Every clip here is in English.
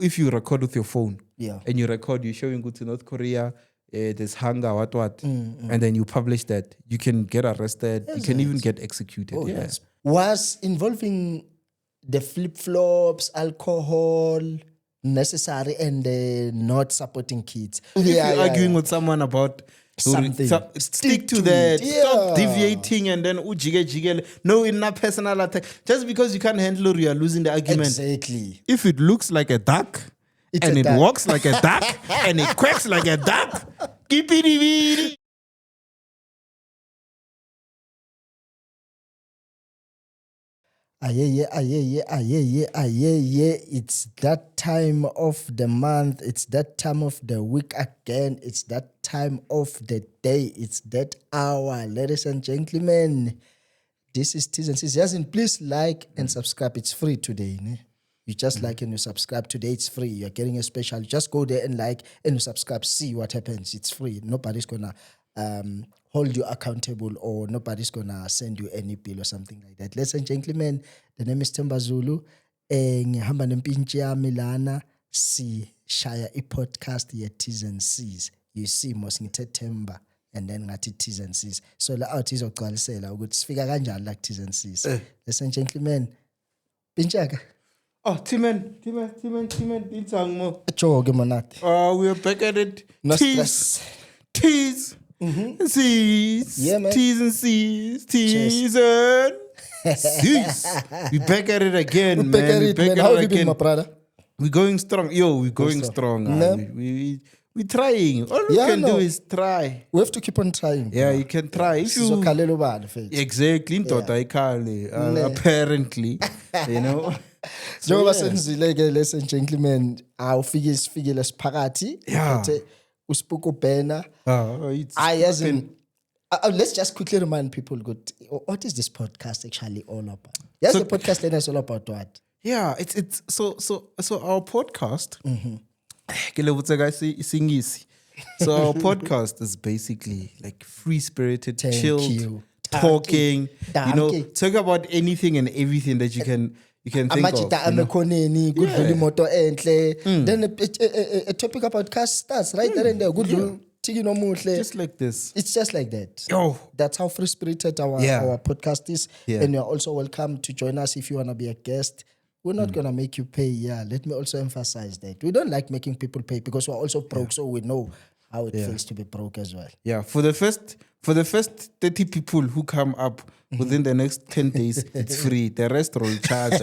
if you record with your phone, and you record, you're showing good to North Korea, there's hunger, what, and then you publish that, you can get arrested. You can even get executed. Yes. Was involving the flip-flops, alcohol necessary, and not supporting kids? If you're arguing with someone about something, stick to that. Stop deviating and then jiggle. No, in a personal attack. Just because you can't handle it, you are losing the argument. Exactly. If it looks like a duck, and it walks like a duck, and it quacks like a duck, keep it. It's that time of the month. It's that time of the week again. It's that time of the day. It's that hour. Ladies and gentlemen, this is T's and C's. Yasin, please like and subscribe. It's free today. Ne? You just like and you subscribe. Today it's free. You're getting a special. Just go there and like and you subscribe. See what happens. It's free. Nobody's going to hold you accountable, or nobody's gonna send you any bill or something like that. Ladies and gentlemen, the name is Themba Zulu. Ngihamba nempintshi yami lana si shaya i-podcast ye T's and C's. You see, mos ngithe Themba and then ngathi T's and C's. So la out izogcwalisela ukuthi sifika kanjani like T's and C's. Ladies and gentlemen, Pinchaka. Oh, Timen, itang mo. Joke monate. We are back at it. No stress. T's. C's, yeah, man. T's and C's, T's and C's. We back at it again, man. Back at it, man. How have you been, my brother? We're going strong. We're going strong. We're trying. All we can do is try. We have to keep on trying. Yeah, you can try. If you exactly, apparently, you know. So ladies and gentlemen, our figures parati. Yeah. Uspuko Bena. Let's just quickly remind people, what is this podcast actually all about? Yes, the podcast is all about what? Yeah, it's so our podcast. So our podcast is basically like free-spirited, chilled, talking. You know, talk about anything and everything that you can think of. Then a topic about cast starts right there and there. Just like this. It's just like that. Oh. That's how free-spirited our podcast is. Yeah. And you're also welcome to join us if you want to be a guest. We're not going to make you pay. Yeah, let me also emphasize that. We don't like making people pay because we're also broke, so we know how it feels to be broke as well. Yeah, for the first 30 people who come up within the next 10 days, it's free. The rest will charge.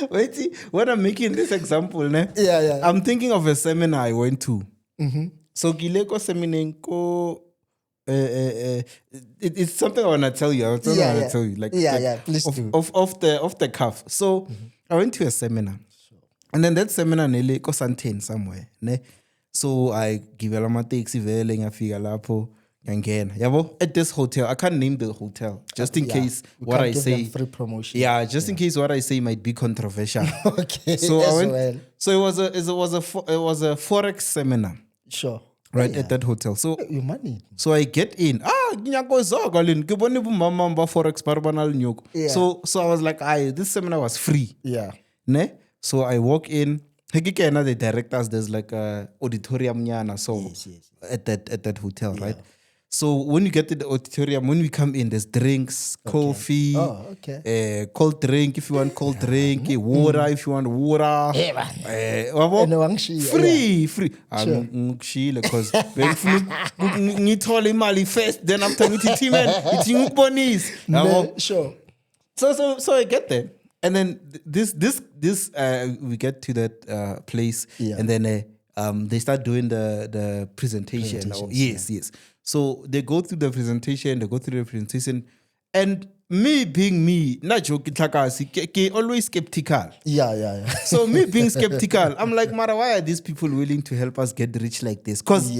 Wait, see, when I'm making this example, I'm thinking of a seminar I went to. So Gileko seminar it's something I want to tell you. I want to tell you. Please do. Off the cuff. So I went to a seminar. And then that seminar nele ko Sandton somewhere. Ne? So I give a my taxi vele ngafika lapho ngangena. Yabo at this hotel. I can't name the hotel just in case what I say. Free promotion. Yeah, just in case what I say might be controversial. Okay. So I went. So it was a forex seminar. Sure. Right at that hotel. So your money. So I get in. Forex So I was like, this seminar was free. Yeah. Ne? So I walk in. The directors, there's like a auditorium yes. At that hotel, right? So when you get to the auditorium, when we come in, there's drinks, coffee, cold drink if you want cold drink, water if you want water. Free. Because first, then after it's bonus. Sure. So I get there. And then this we get to that place, and then they start doing the presentation. Yes. So they go through the presentation, and me being me, not joking, always skeptical. Yeah. So me being skeptical, I'm like, Mara, why are these people willing to help us get rich like this? Because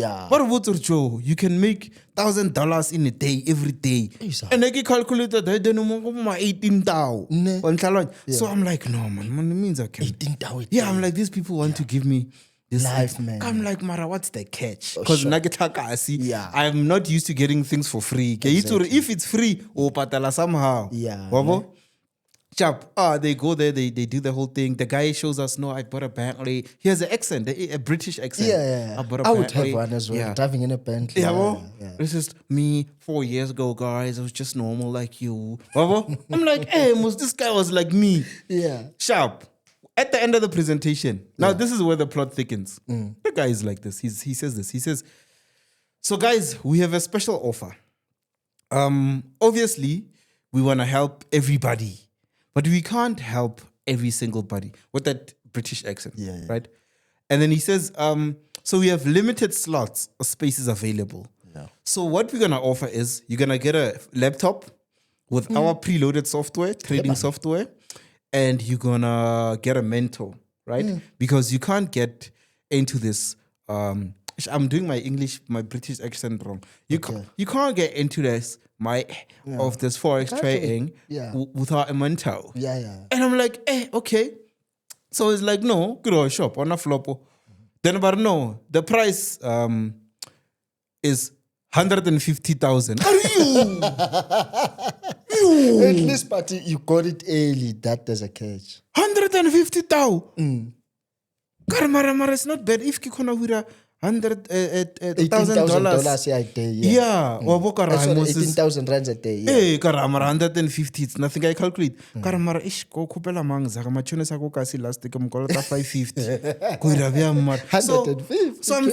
Joe, you can make $1,000 in a day, every day. And I calculated that then 18,000. So I'm like, no, man, it means I can. 18,000. Yeah, I'm like, these people want to give me this life, man. I'm like, Mara, what's the catch? Because I'm not used to getting things for free. Exactly. If it's free, patala somehow. Yeah. Sharp. They go there, they do the whole thing. The guy shows us, no, I bought a Bentley. He has an accent, a British accent. Yeah. I bought a I would Bentley. have one as well. Yeah. Driving in a Bentley. Yeah, well, this is me 4 years ago, guys. I was just normal like you. I'm like, hey, this guy was like me. Yeah. Sharp. At the end of the presentation, now this is where the plot thickens. The guy is like this. He says this. He says, so guys, we have a special offer. Obviously, we want to help everybody, but we can't help every single body with that British accent, right? And then he says, so we have limited slots or spaces available. Yeah. So what we're going to offer is you're going to get a laptop with our preloaded software, trading software, and you're going to get a mentor, right? Because you can't get into this. I'm doing my British accent wrong. You can't get into this of this forex trading without a mentor. Yeah. And I'm like, okay. So it's like, no, go to a shop on a flop. Then, but no, the price is 150,000. Are you? At least, but you got it early. That there's a catch. 150,000. Mara, it's not bad. If you can $1,000 a day. Yeah. Sorry, 18,000 rands a day. Hey, karamara 150. It's nothing I calculate. Karamara ish go kupela mangza kamachone sako kasi last week mkolota 550. So I'm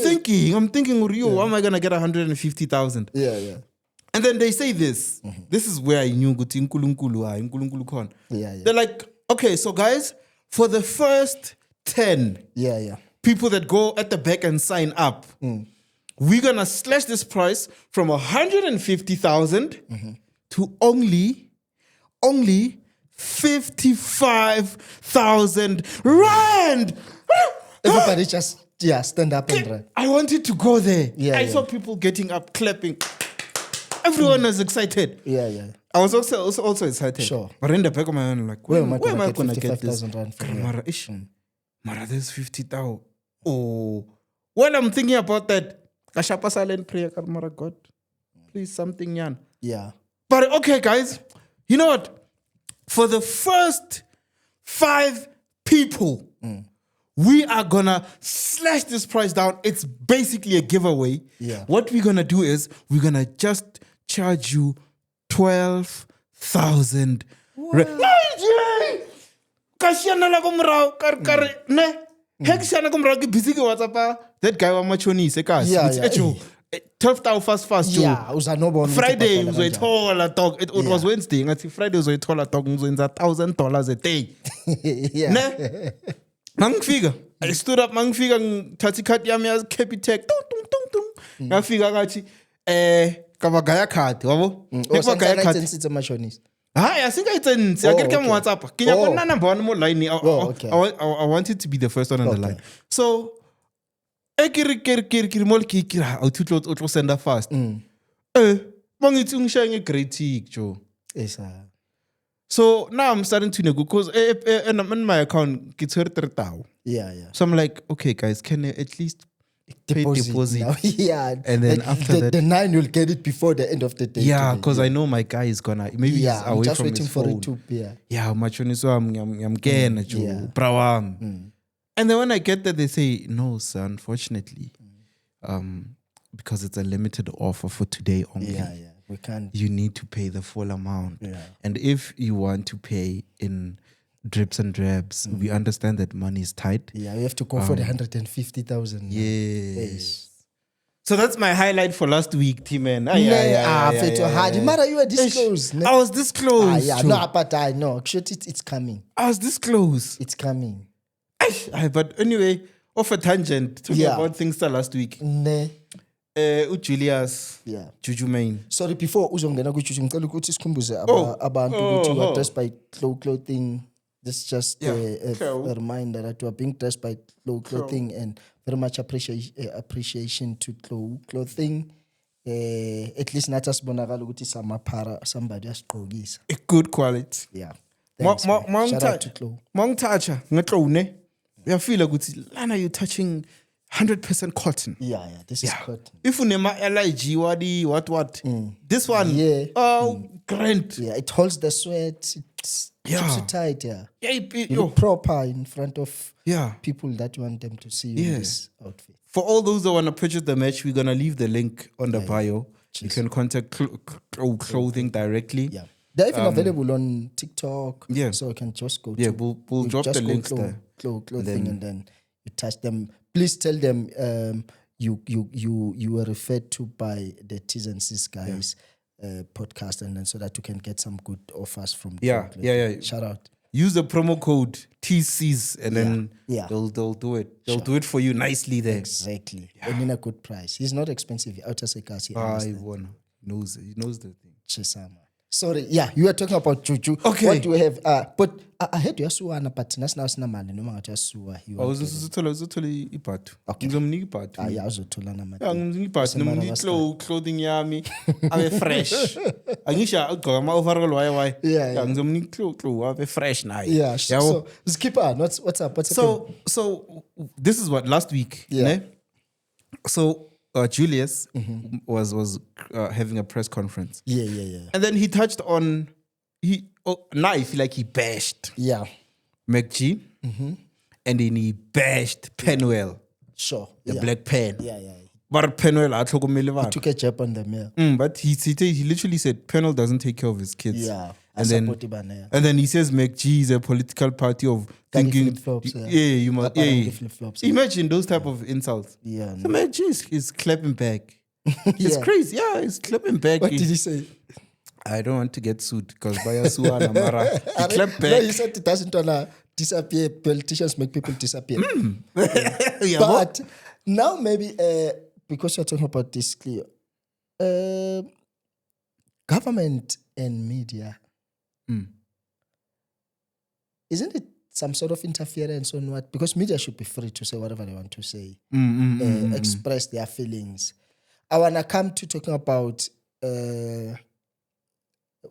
thinking, Rio, how am I gonna get 150,000? Yeah. And then they say this. This is where I knew guti nkulunkulu kon. Yeah. They're like, okay, so guys, for the first 10 people that go at the back and sign up, we're gonna slash this price from 150,000 to only 55,000 rand. Everybody just stand up and run. I wanted to go there. I Yeah. saw people getting up, clapping. Everyone was excited. Yeah. I was also excited. Sure. But in the back of my mind, like, where am I gonna get this? 55,000 rand from Mara, there's 50,000. Oh, well, I'm thinking about that. Kashapa silent prayer, Mara, God, please, something yan. Yeah. But okay, guys, you know what? For the first 5 people, we are gonna slash this price down. It's basically a giveaway. Yeah. What we're gonna do is we're gonna just charge you 12,000. That guy was machonise, Yeah. 12,000 fast. Yeah, Friday was a taller dog. It was Wednesday. And Friday was a taller dog. It was $1,000 a day. Yeah. Ne? Mangfigure. I stood up, Mangfigure, Tatikat Yamia's Capitec. Mangfigure, Kabagaya card. Oh, it's a machinist. I think I didn't. I get WhatsApp. I wanted to be the first one on the line. So, I send her fast. Sharing a great Joe. So now I'm starting to negotiate because in my account, it's 30,000. Yeah. So I'm like, okay, guys, can I at least pay deposit? Now. Yeah. And then after that, the 9 will get it before the end of the day. Yeah, because I know my guy is gonna he's away I'm just from waiting his for phone. it to be. Yeah, machoni so I'm getting at you, brawam. And then when I get there, they say, no, sir, unfortunately, because it's a limited offer for today only. Yeah. We can't. You need to pay the full amount. Yeah. And if you want to pay in drips and drabs, we understand that money is tight. Yeah, we have to go for the 150,000. Yes. So that's my highlight for last week, T-Man. Mara, you were this close. I was this close. But I know. It's coming. I was this close. It's coming. But anyway, off a tangent, talking about things last week. Julius, Juju Main. Sorry, before uzongena kuJuju ngicela ukuthi sikhumbuze abantu ukuthi you are dressed by clothing. This is just a reminder that you are being dressed by clothing and very much appreciation to clothing. At least nathi asibonakala ukuthi somebody asigqokisa. A good quality. Yeah. Thanks, shout out to Clo. Mangtacha ngexone. Uyafila ukuthi lana you touching 100% cotton. Yeah, this is cotton. If you name LIG, what? This one, grand. Yeah, it holds the sweat. keeps Yeah. you tight, yeah. Yeah, You look proper in front of yeah. people that want them to see you in this outfit. For all those that want to purchase the merch, we're gonna leave the link on the bio. You can contact clothing directly. Yeah. They're even available on TikTok. Yeah. So you can just go Yeah, to we'll you drop just the go links there. Clothing and then you touch them. Please tell them you were referred to by the T's and C's guys podcast, and then so that you can get some good offers from Yeah. Shout out. Use the promo code TCs and then Yeah. they'll do it. They'll do it for you nicely there. Exactly. And in a good price. He's not expensive. Outer Sekasi. He knows the thing. Chisama. Sorry, yeah, you were talking about Juju. Okay. What do we have? But I heard you are but nas now sinamali no manga yasuwa. Uzothola iphathu. Ngizomnika iphathu. Yeah, uzothola namali. Yeah, ngimnika iphathu nomnika clothing yami abe fresh. Angisha ugqoka ama overall why. Yeah. Ngizomnika abe fresh naye. Yeah. So skipper, what's up? So this is what last week, yeah. Ne? So Julius was having a press conference. Yeah. And then he touched on now I feel like he bashed McG, and then he bashed Penwell. Sure. The Black Pen. Yeah. But Penwell took a jab on the mail. but he literally said Penwell doesn't take care of his kids. Yeah. And then he says McG is a political party of thinking. You must. Imagine those type of insults. Yeah. So McG is clapping back. It's crazy. Yeah, he's clapping back. What did he say? I don't want to get sued because by Suana Mara. He clapped back. No, he said it doesn't want to disappear. Politicians make people disappear. Yeah, but now maybe because you're talking about this clear, government and media, isn't it some sort of interference on what? Because media should be free to say whatever they want to say, express their feelings. I want to come to talking about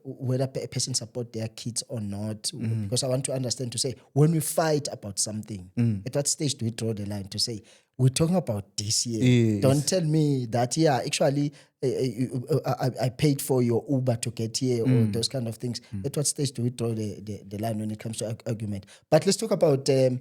whether a person support their kids or not, because I want to understand to say, when we fight about something, at what stage do we draw the line to say, we're talking about this year? Yes. Don't tell me that, actually, I paid for your Uber to get here or those kind of things. At what stage do we draw the line when it comes to argument? But let's talk about, do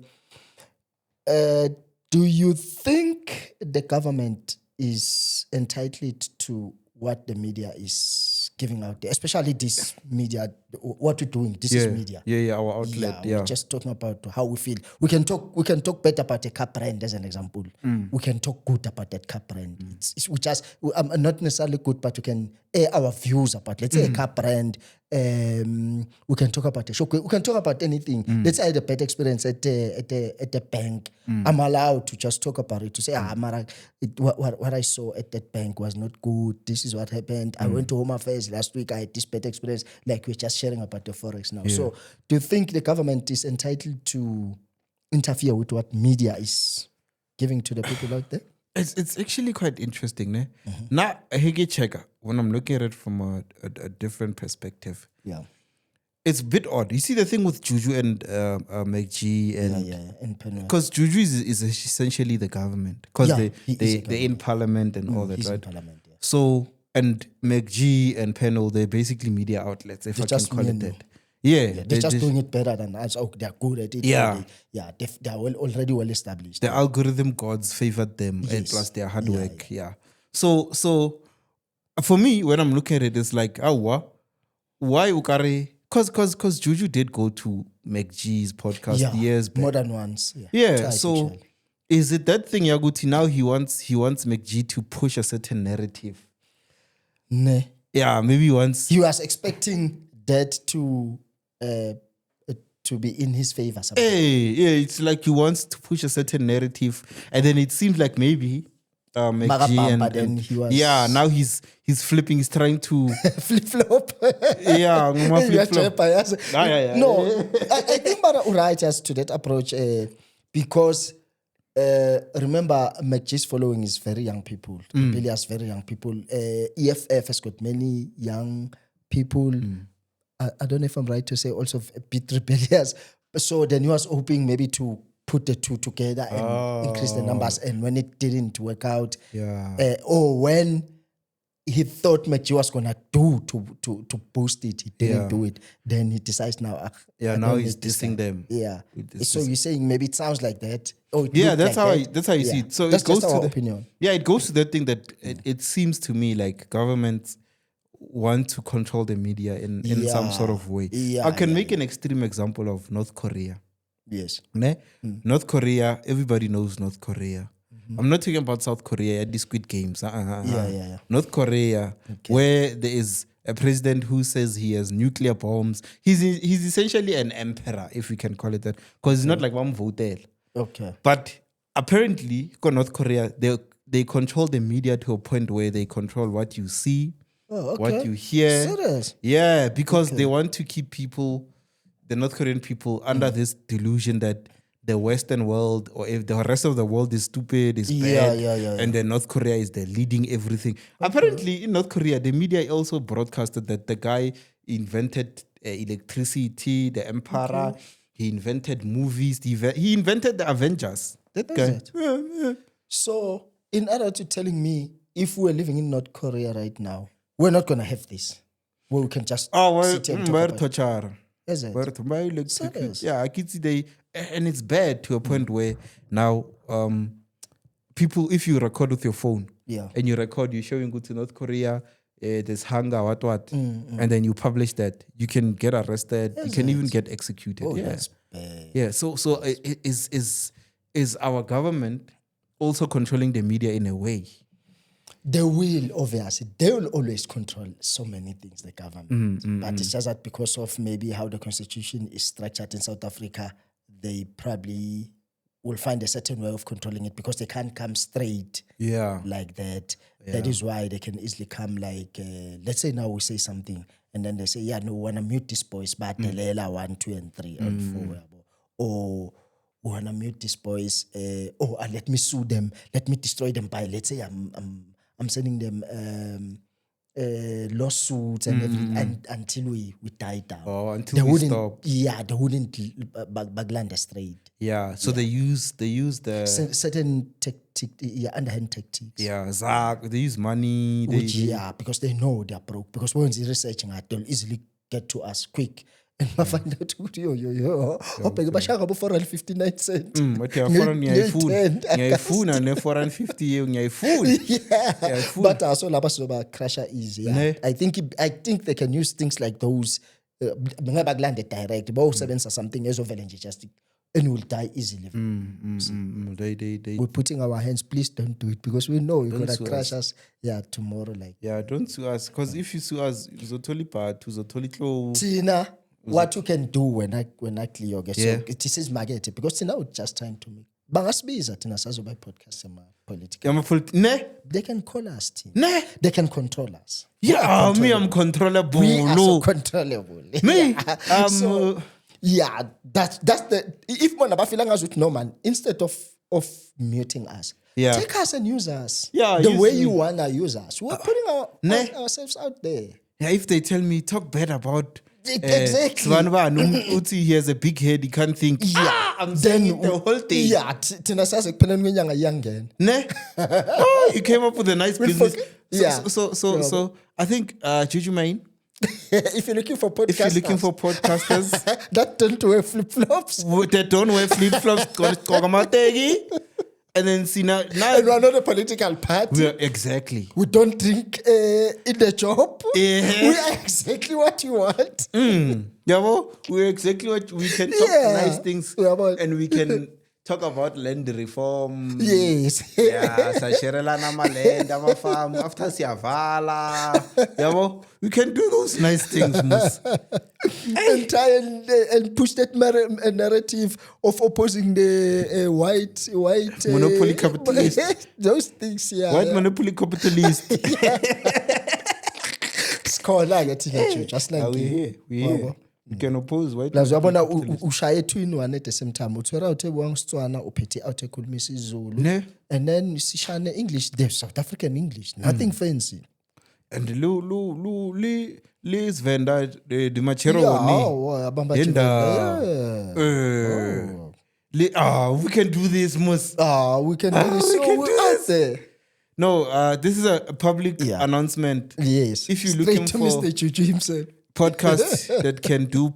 you think the government is entitled to what the media is giving out there, especially this media, what we're doing, this is media. Yeah, our outlet. Yeah. We're just talking about how we feel. We can talk bad about a car brand as an example. We can talk good about that car brand. We just not necessarily good, but we can air our views about, let's say, a car brand. We can talk about a show. We can talk about anything. Let's say I had a bad experience at the bank. I'm allowed to just talk about it, to say, Mara, what I saw at that bank was not good. This is what happened. I went to Home Affairs last week. I had this bad experience. Like, we're just sharing about the Forex now. So do you think the government is entitled to interfere with what media is giving to the people out there? It's actually quite interesting, ne? Now, checker, when I'm looking at it from a different perspective, it's a bit odd. You see the thing with Juju and McG and because Juju is essentially the government, because they're in parliament and all that, right? So, and McG and Penwell, they're basically media outlets, if I can call it that. Yeah, they're just doing it better than us. Oh, they're good at it. They're already well established. The algorithm gods favored them, and plus their hard work. So for me, when I'm looking at it, it's like, why Ukari? Because Juju did go to McG's podcast years back. More than once. So is it that thing, Yaguti? Now he wants McG to push a certain narrative. Nah. Yeah, maybe once he was expecting that to be in his favor. It's like he wants to push a certain narrative, and then it seems like maybe McG and he was now he's flipping. He's trying to flip flop. flip flop. No, I think Mara right as to that approach because. Remember, McG's following is very young people. Billy has very young people. EFF has got many young people. I don't know if I'm right to say also a bit rebellious. So then he was hoping maybe to put the two together and increase the numbers. And when it didn't work out, or when he thought Machi was gonna do to boost it. He didn't do it. Then he decides now. Now he's dissing them. Yeah. So you're saying maybe it sounds like that. Oh, that's how you see it. So that's it goes just to our opinion. Yeah, it goes to that thing that it seems to me like governments want to control the media in some sort of way. I can make an extreme example of North Korea. Yes. North Korea, everybody knows North Korea. I'm not talking about South Korea, the Squid Games. Yeah. North Korea, where there is a president who says he has nuclear bombs. He's essentially an emperor, if we can call it that, because it's not like one votel. Okay. But apparently, North Korea, they control the media to a point where they control what you see, what you hear. Serious? Yeah, because they want to keep the North Korean people, under this delusion that the Western world, or if the rest of the world is stupid, is bad, and then North Korea is the leading everything. Apparently, in North Korea, the media also broadcasted that the guy invented electricity, the emperor. He invented movies. He invented the Avengers. That guy. Yeah. So, in order to telling me, if we're living in North Korea right now, we're not gonna have this, where we can just sit and talk about it. Is it? Yeah, I can see and it's bad to a point where now people, if you record with your phone, and you record, you're showing good to North Korea, there's hunger, what, and then you publish that, you can get arrested, you can even get executed. That's bad. Yeah, so is our government also controlling the media in a way? They will, obviously. They will always control so many things, the government. But it's just that because of maybe how the constitution is structured in South Africa, they probably will find a certain way of controlling it because they can't come straight like that. Yeah. That is why they can easily come like, let's say now we say something, and then they say, we want to mute this boys, but Lela 1, 2, and 3, and 4. Or we want to mute these boys, let me sue them, let me destroy them by, let's say I'm sending them lawsuits and everything, and until we die down. Until we stop. Yeah, they wouldn't bagland straight. Yeah, so they use the certain underhand tactics. Yeah, they use money. Because they know they're broke. Because once they're researching it, they'll easily get to us quick. And I find out, okay, bashaka bo 459 cents. What you have phone and 450 Yeah. But also laba crusher easy. I think they can use things like those bagland direct, but or something as of just and will die easily. We're putting our hands, please don't do it, because we know you're gonna crush us tomorrow. Don't sue us, because if you sue us, uzotoli part, uzotoli clo. Tina, what you can do when I clear your guess. So it is market, because Tina we're just trying to make bangasbiza Tina sazo by podcast political. They can call us, Tina. They can control us. Yeah, me I'm controllable. We are so controllable. Me that's the, if Monaba feeling us with no man, instead of muting us, take us and use us. The way you wanna use us. We're putting ourselves out there. Yeah, if they tell me talk bad about exactly. He has a big head, he can't think. I'm saying the whole thing. Tina says young. You came up with a nice business. So I think Juju Main. If you're looking for podcasters, that don't wear flip-flops. That don't wear flip-flops. And then see now and we're not a political party. Exactly. We don't drink in the job. We are exactly what you want. We're exactly what we can talk nice things, and we can talk about land reform. Yes. Sasherelana land, farm after Siavala. We can do those nice things, Mus. And try and push that narrative of opposing the white monopoly capitalist. Those things, white monopoly capitalist. It's called just like we here. You can oppose white. Lazabona ushaye two in one at the same time. Utwera utebwa Setswana uphethe out ekhulumisa isiZulu. And then sishane English, the South African English. Nothing fancy. And Liz Venda the Machero we can do this, Mus. We can do this. So we're out there. No, this is a public announcement. Yes. If you're Straight looking to for Mr. Juju himself. podcasts that can do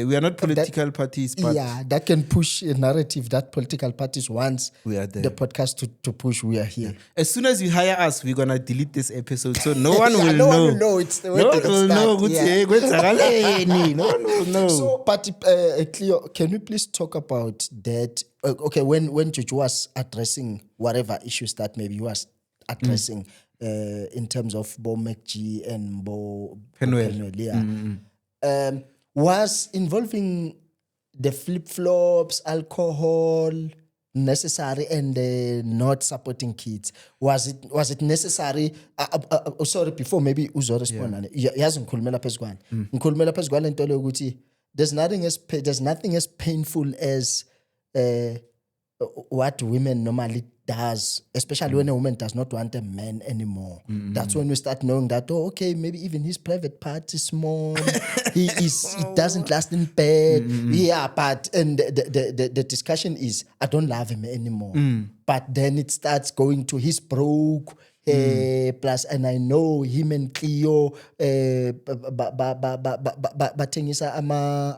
we are not political parties, but that can push a narrative that political parties wants we are there. the podcast to push. We are here. As soon as you hire us, we're gonna delete this episode, so no one will no know. one will know. It's the way No they one will know. start. No one will know. So, but Cleo, can we please talk about that? Okay, when Juju was addressing whatever issues that maybe he was addressing in terms of Bo McG and Bo Penuel, was involving the flip-flops, alcohol, necessary and not supporting kids. Was it necessary? Sorry, before maybe uzo respond. Yazi ngikhulumela phezukwana. Ngikhulumela phezukwana into le ukuthi there's nothing as painful as what women normally does, especially when a woman does not want a man anymore. That's when we start knowing that, okay, maybe even his private part is small. It doesn't last in bed. Yeah, but and the discussion is, I don't love him anymore. But then it starts going to he's broke. Plus, and I know him and Cleo bathengisa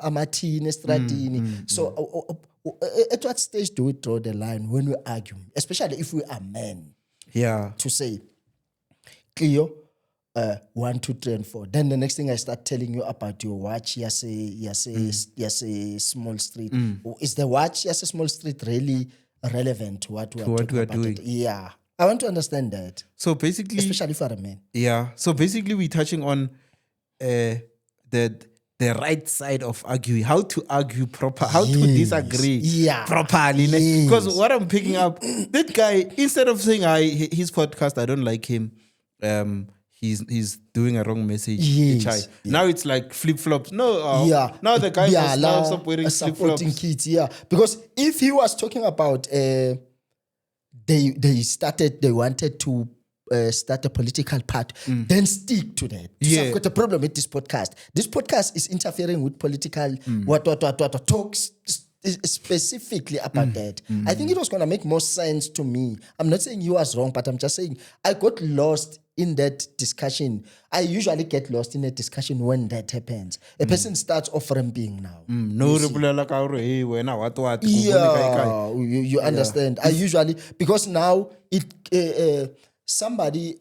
amathini estradini. So at what stage do we draw the line when we argue, especially if we are men? Yeah. To say, Cleo, 1, 2, 3, and 4. Then the next thing I start telling you about your watch, you say Small Street. Is the watch, you say Small Street, really relevant to what we are doing? Yeah. I want to understand that. So basically, especially for a man. Yeah. So basically, we're touching on the right side of arguing, how to argue proper, how to disagree properly. Yes. Because what I'm picking up, that guy, instead of saying his podcast, I don't like him, he's doing a wrong message. Yes. Now it's like flip-flops. No, now the guy must now stop wearing supporting flip-flops. Kids, because if he was talking about they wanted to start a political party, then stick to that. So I've got a problem with this podcast. This podcast is interfering with political what talks specifically about that. I think it was going to make more sense to me. I'm not saying you was wrong, but I'm just saying I got lost in that discussion. I usually get lost in a discussion when that happens. A person starts offering being now. You understand. I usually, because now it somebody,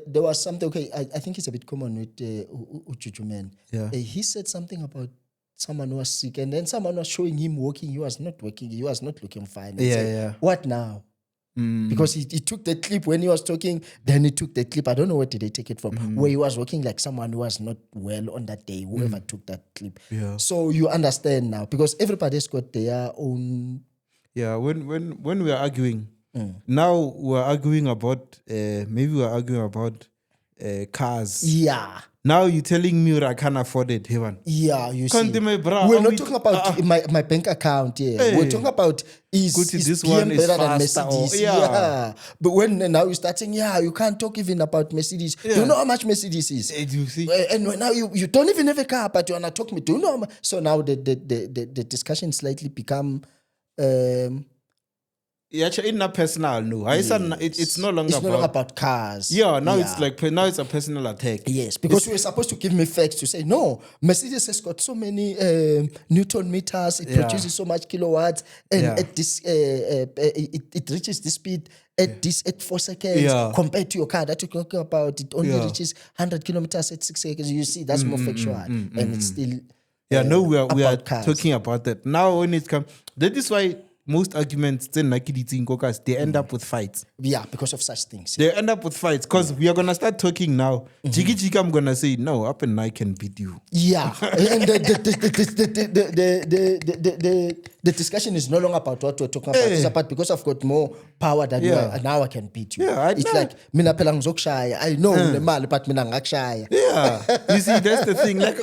there was something, okay, I think it's a bit common with Ujuju man. He said something about someone who was sick, and then someone was showing him working. He was not working. He was not looking fine. What now? Because he took the clip when he was talking, then he took the clip. I don't know where did they take it from, where he was working like someone who was not well on that day, whoever took that clip. So you understand now, because everybody's got their own... Yeah, when we are arguing, now we're arguing about, maybe we're arguing about cars. Yeah. Now you're telling me I can't afford it, Hewan. Yeah, you see. We're not talking about my bank account here. Hey. We're talking about is this PM one is better faster than Mercedes? Yeah. But when now you're starting, you can't talk even about Mercedes. Do you know how much Mercedes is? You see. And now you don't even have a car, but you wanna talk me. Do you know how much? So now the discussion slightly become in a personal, no. It's no longer about cars. Yeah, now it's like it's a personal attack. Yes, because we were supposed to give me facts to say no. Mercedes has got so many Newton meters. It produces so much kilowatts, and at this it reaches the speed at 4 seconds compared to your car that you're talking about. It only reaches 100 kilometers at 6 seconds. You see, that's more factual, and it's still we are talking about that now. When it comes, that is why most arguments they end up with fights. Yeah, because of such things. They end up with fights because we are gonna start talking now. Jiggy, I'm gonna say no. Up and I can beat you. Yeah, and the discussion is no longer about what we're talking about. It's about because I've got more power than you, and now I can beat you. Yeah, it's like mina phela ngizokshaya. I know nemali, but mina ngakshaya. Yeah, you see, that's the thing. Like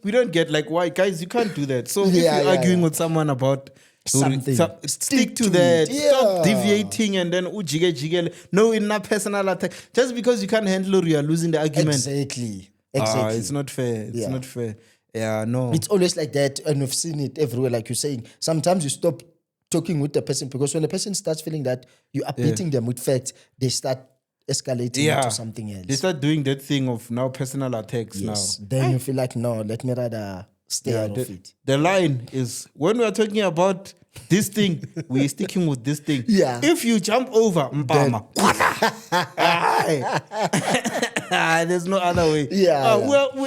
we don't get like why guys you can't do that. So if you're arguing with someone about something, stick to that. Stop deviating and then jiggle. No, in a personal attack. Just because you can't handle it, you are losing the argument. Exactly. It's not fair. It's not fair. Yeah, no. It's always like that, and we've seen it everywhere. Like you're saying, sometimes you stop talking with the person, because when the person starts feeling that you are beating them with facts, they start escalating into something else. They start doing that thing of now personal attacks now. Then you feel like, no, let me rather stay out of it. The line is, when we are talking about this thing, we're sticking with this thing. Yeah. If you jump over, mpama. There's no other way.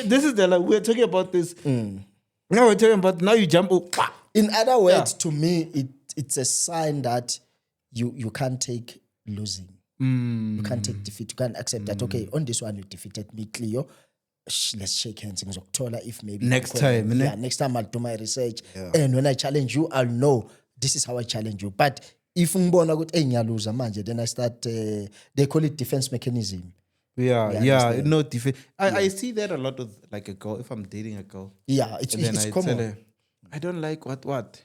This is the line. We're talking about this. Now we're talking about, now you jump over. In other words, to me, it's a sign that you can't take losing. You can't take defeat. You can't accept that, okay, on this one you defeated me, Cleo. Let's shake hands. If maybe next time. Next time I'll do my research. And when I challenge you, I'll know this is how I challenge you. But if then I start, they call it defense mechanism. No defense. I see that a lot with like a girl, if I'm dating a girl. Yeah, it's common. Tell her, I don't like what?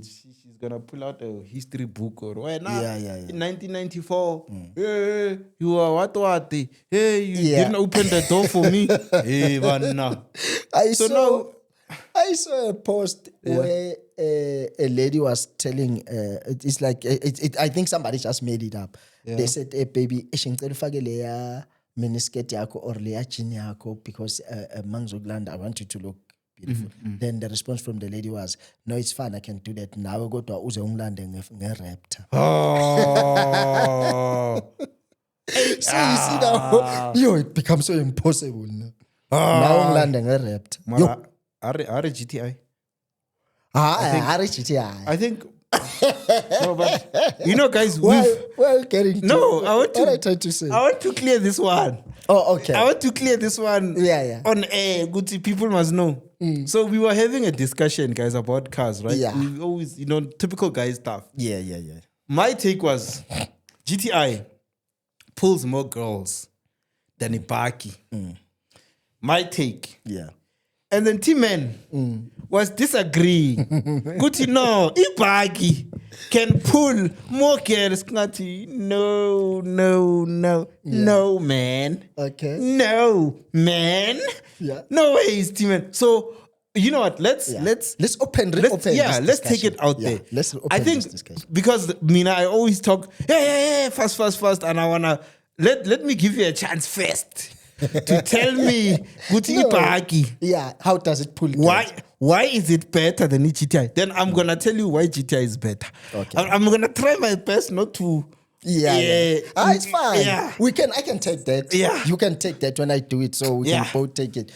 She's gonna pull out a history book or in 1994. You are what? Hey, you didn't open the door for me. Hey, man. I saw a post where a lady was telling, it's like, I think somebody just made it up. They said, hey, baby, miniskirt yako or leya jean yako because Mangzogland, I want you to look beautiful. Then the response from the lady was, no, it's fine, I can do that. Now I go to Uze Ungland and raptor. So you see now, it becomes so impossible. Now Ungland and raptor. Are GTI? GTI. I think. No, but guys, we're getting to. No, I want to. What I tried to say. I want to clear this one. Oh, okay. I want to clear this one. On air, good people must know. So we were having a discussion, guys, about cars, right? Yeah. We always, typical guy stuff. Yeah. My take was GTI pulls more girls than Ibaki. My take. Yeah. And then T-Man was disagreeing. Good to know. Ibaki can pull more girls. No, man. Okay. No, man. Yeah. No ways, T-Man. So, you know what? Let's open. Let's take it out there. Let's open this discussion. Because I always talk, fast, and I wanna let me give you a chance first. To tell me, how does it pull? Why is it better than GTI? Then I'm gonna tell you why GTI is better. Okay. I'm gonna try my best not to. It's fine. Yeah. I can take that. Yeah. You can take that when I do it, so we can both take it.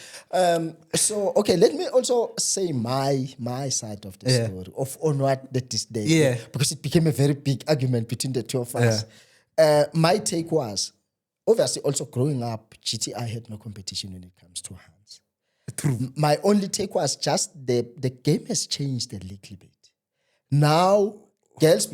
So okay, let me also say my side of the story of Onward that is there. Yeah. Because it became a very big argument between the two of us. My take was, obviously, also growing up, GTI had no competition when it comes to hands. True. My only take was just the game has changed a little bit. Now, girls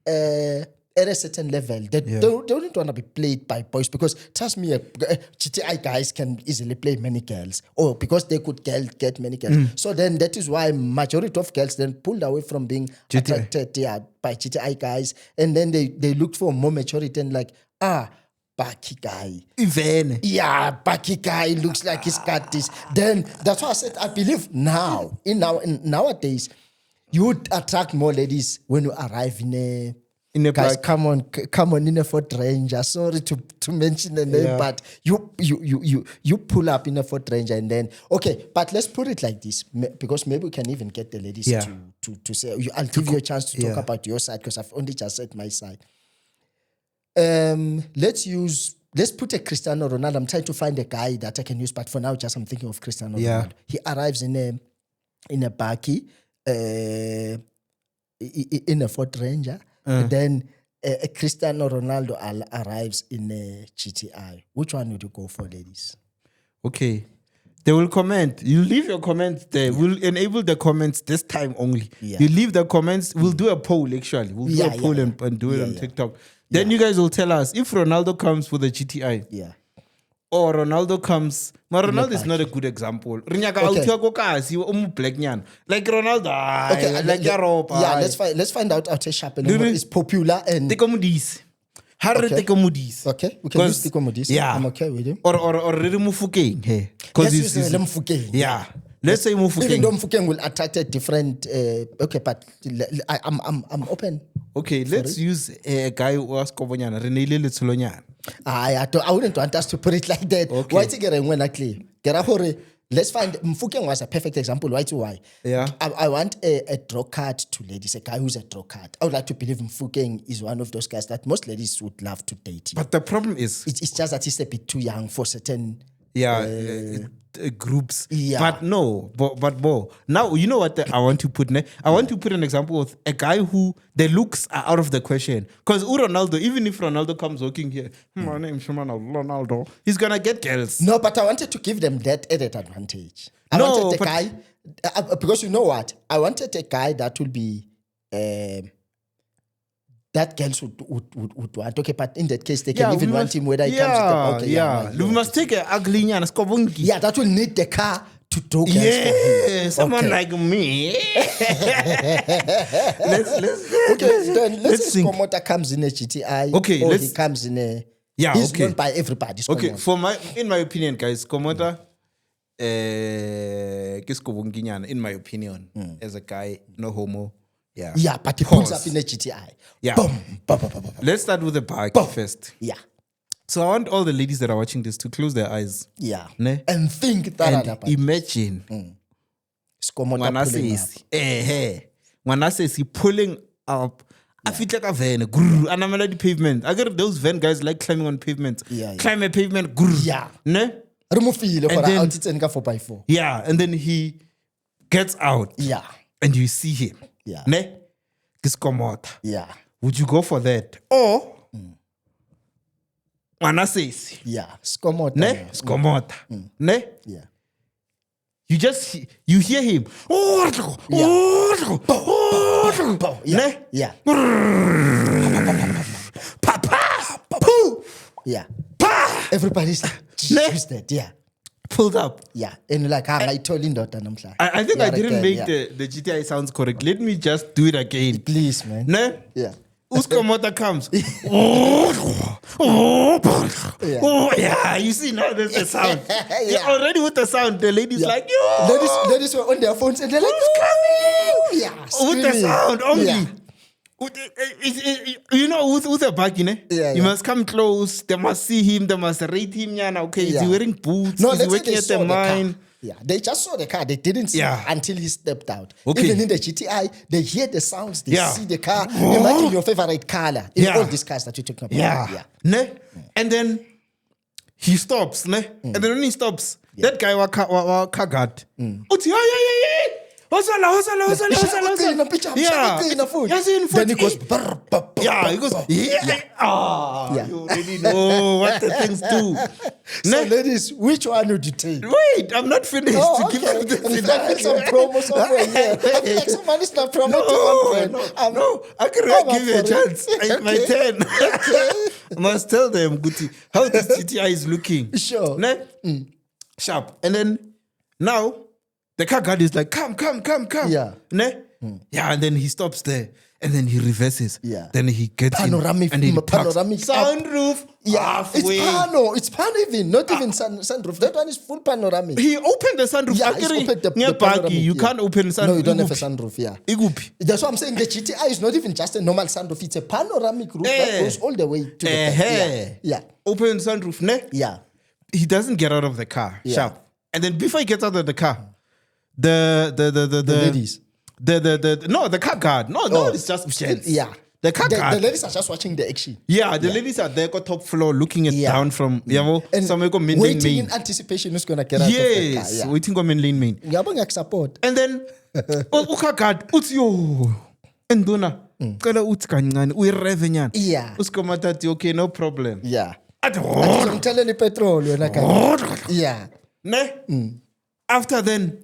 at a certain level, they don't want to be played by boys because, trust me, GTI guys can easily play many girls or because they could get many girls. So then that is why majority of girls then pulled away from being attracted by GTI guys, and then they looked for more maturity and like, Baki guy. Even. Yeah, Baki guy looks like he's got this. Then that's why I said I believe nowadays you would attract more ladies when you arrive in a guys, come on in a Ford Ranger. Sorry to mention the name, but you pull up in a Ford Ranger and then but let's put it like this because maybe we can even get the ladies to say I'll give you a chance to talk about your side because I've only just said my side. Let's put a Cristiano Ronaldo. I'm trying to find a guy that I can use, but for now, just I'm thinking of Cristiano Ronaldo. He arrives in a Baki, in a Ford Ranger. Then a Cristiano Ronaldo arrives in a GTI. Which one would you go for, ladies? Okay. They will comment. You leave your comments there. We'll enable the comments this time only. You leave the comments. We'll do a poll, actually. We'll do a poll and do it on TikTok. Then you guys will tell us if Ronaldo comes with a GTI. Yeah. Or Ronaldo comes. But Ronaldo is not a good example. Like Ronaldo. Let's find out is popular and Teko Modise. Harry Teko Modise. Okay, we can use Teko Modise. Yeah. I'm okay with him. Or Riri Mufokeng. Let's use Mufokeng. Yeah. let's say even Mufukeng. though Mufukeng will attract a different. Okay, but I'm open. Okay, let's use a guy who was Kobonyana, Renele Letsolonyana. I wouldn't want us to put it like that. Okay. Why take it when actually? Let's find Mufukeng was a perfect example. Why? Yeah. I want a draw card to ladies, a guy who's a draw card. I would like to believe Mufukeng is one of those guys that most ladies would love to date. But the problem is, It's just that he's a bit too young for certain. groups. Yeah. But no, but more. Now, you know what I want to put? I want to put an example of a guy who the looks are out of the question. Because Ronaldo, even if Ronaldo comes walking here, my name's Ronaldo, he's going to get girls. No, but I wanted to give them that added advantage. I No, wanted a but- guy, because you know what? I wanted a guy that will be, that girls would want. Okay, but in that case, they can even want him whether he comes with them. Okay, right, We must take an ugly nyana, skobongi. Yeah, that will need the car to do girls for him. Yeah, someone Okay. like me. Then let's say think. Skomota comes in a GTI. Okay, or let's- he comes in a. Yeah, he's okay. known by everybody. Okay, Skomota. in my opinion, guys, Komota, Kiskobonginyana, in my opinion, as a guy, no homo. Yeah. Yeah, but he pulls Pause. up in a GTI. Yeah. Boom, boom, boom, boom, boom. Let's start with the bike Boom. first. Yeah, So I want all the ladies that are watching this to close their eyes. yeah. Ne? And think that And imagine Skomota pulling up. Ngwanasesi pulling up. I feel like a van, grrr, and I'm the pavement. I get those van guys like climbing on pavement. Yeah. Climb a pavement, grrr. Yeah. Ne? Remove feel for then- out it's in 4x4. Yeah, and then he gets out. Yeah, And you see him. Yeah. Ne? Kiskomota. yeah, Would you go for that? Or Ngwanasesi. yeah. Skomota. Ne? Skomota. Ne? Yeah. You hear him. Yeah. Ne? Yeah. Papa. Poo. Yeah. Pa. Everybody's Ne? used that. Yeah. Pulled up. Yeah. And like, I told him that. I think I didn't make the GTI sounds correct. Let me just do it again. Please, man. Ne? Yeah. Uskomota comes. Yeah, you see now there's the sound. Yeah, already with the sound, the lady's Yeah. like, yo. Ladies were on their phones and they're like, Who's coming? yeah. With the screaming. sound only. Yeah. You know, with a bag, you know, Yeah, you yeah. must come close. They must see him. They must rate him. Yeah, okay, is Yeah. he wearing boots? No, is he let's say working they at saw the the car. mine? Yeah, they just saw the car. They didn't see Yeah. until he stepped out. Okay. Even in the GTI, they hear the sounds. They Yeah. see the car. Imagine your favorite color in Yeah. all these cars that you're talking about. Yeah. Ne? And then he stops, ne? And then when he stops, that guy wa car guard. Uthi, yeah. Hosala. Then he goes, brr, brr, brr, Yeah, he goes, yeah. Yeah. You already know what the things do. So, Ne? ladies, which one would you take? Wait, I'm not finished. Oh, to give okay. you the I feel some promo somewhere here. I feel like someone is not promoting one friend. No, I can I'm give you a up for it. chance. My turn. I must tell them, Guti, how this GTI is looking. Sure. Ne? Sharp. And then now the car guard is like, come. Yeah. Ne? Yeah, and then he stops there. And then he reverses. Yeah. Then he gets Panoramic- in and he parks. panoramic up. Soundroof. Yeah, halfway. it's pano even, not even sunroof. That one is full panoramic. He opened the sunroof. Yeah, Akere, he's opened the near panoramic, Paki, you yeah. can't open sunroof. No, you don't have a Iguphi. sunroof, yeah. Iguphi. That's what I'm saying. The GTI is not even just a normal sunroof. It's a panoramic roof that goes all the way to the back. Yeah. Open sunroof, ne? Yeah. He doesn't get out of the car. Yeah. Sharp. And then before he gets out of the car, the ladies. The car guard. No, it's just gents. Yeah. The car The guard. ladies are just watching the action. Yeah, the ladies are there, got top floor, looking it Yeah. down from And somewhere go main waiting lane. in anticipation who's going to get out of the car. Yes, Yeah. waiting go main lane. Ngiyabonga support. And then uka guard uthi yo enduna cela uthi kancane uyireve nyana. Yeah. Usikomata athi okay, no problem. Yeah. Athi, I'm telling you petrol. You're not gonna- Yeah. ne? After then,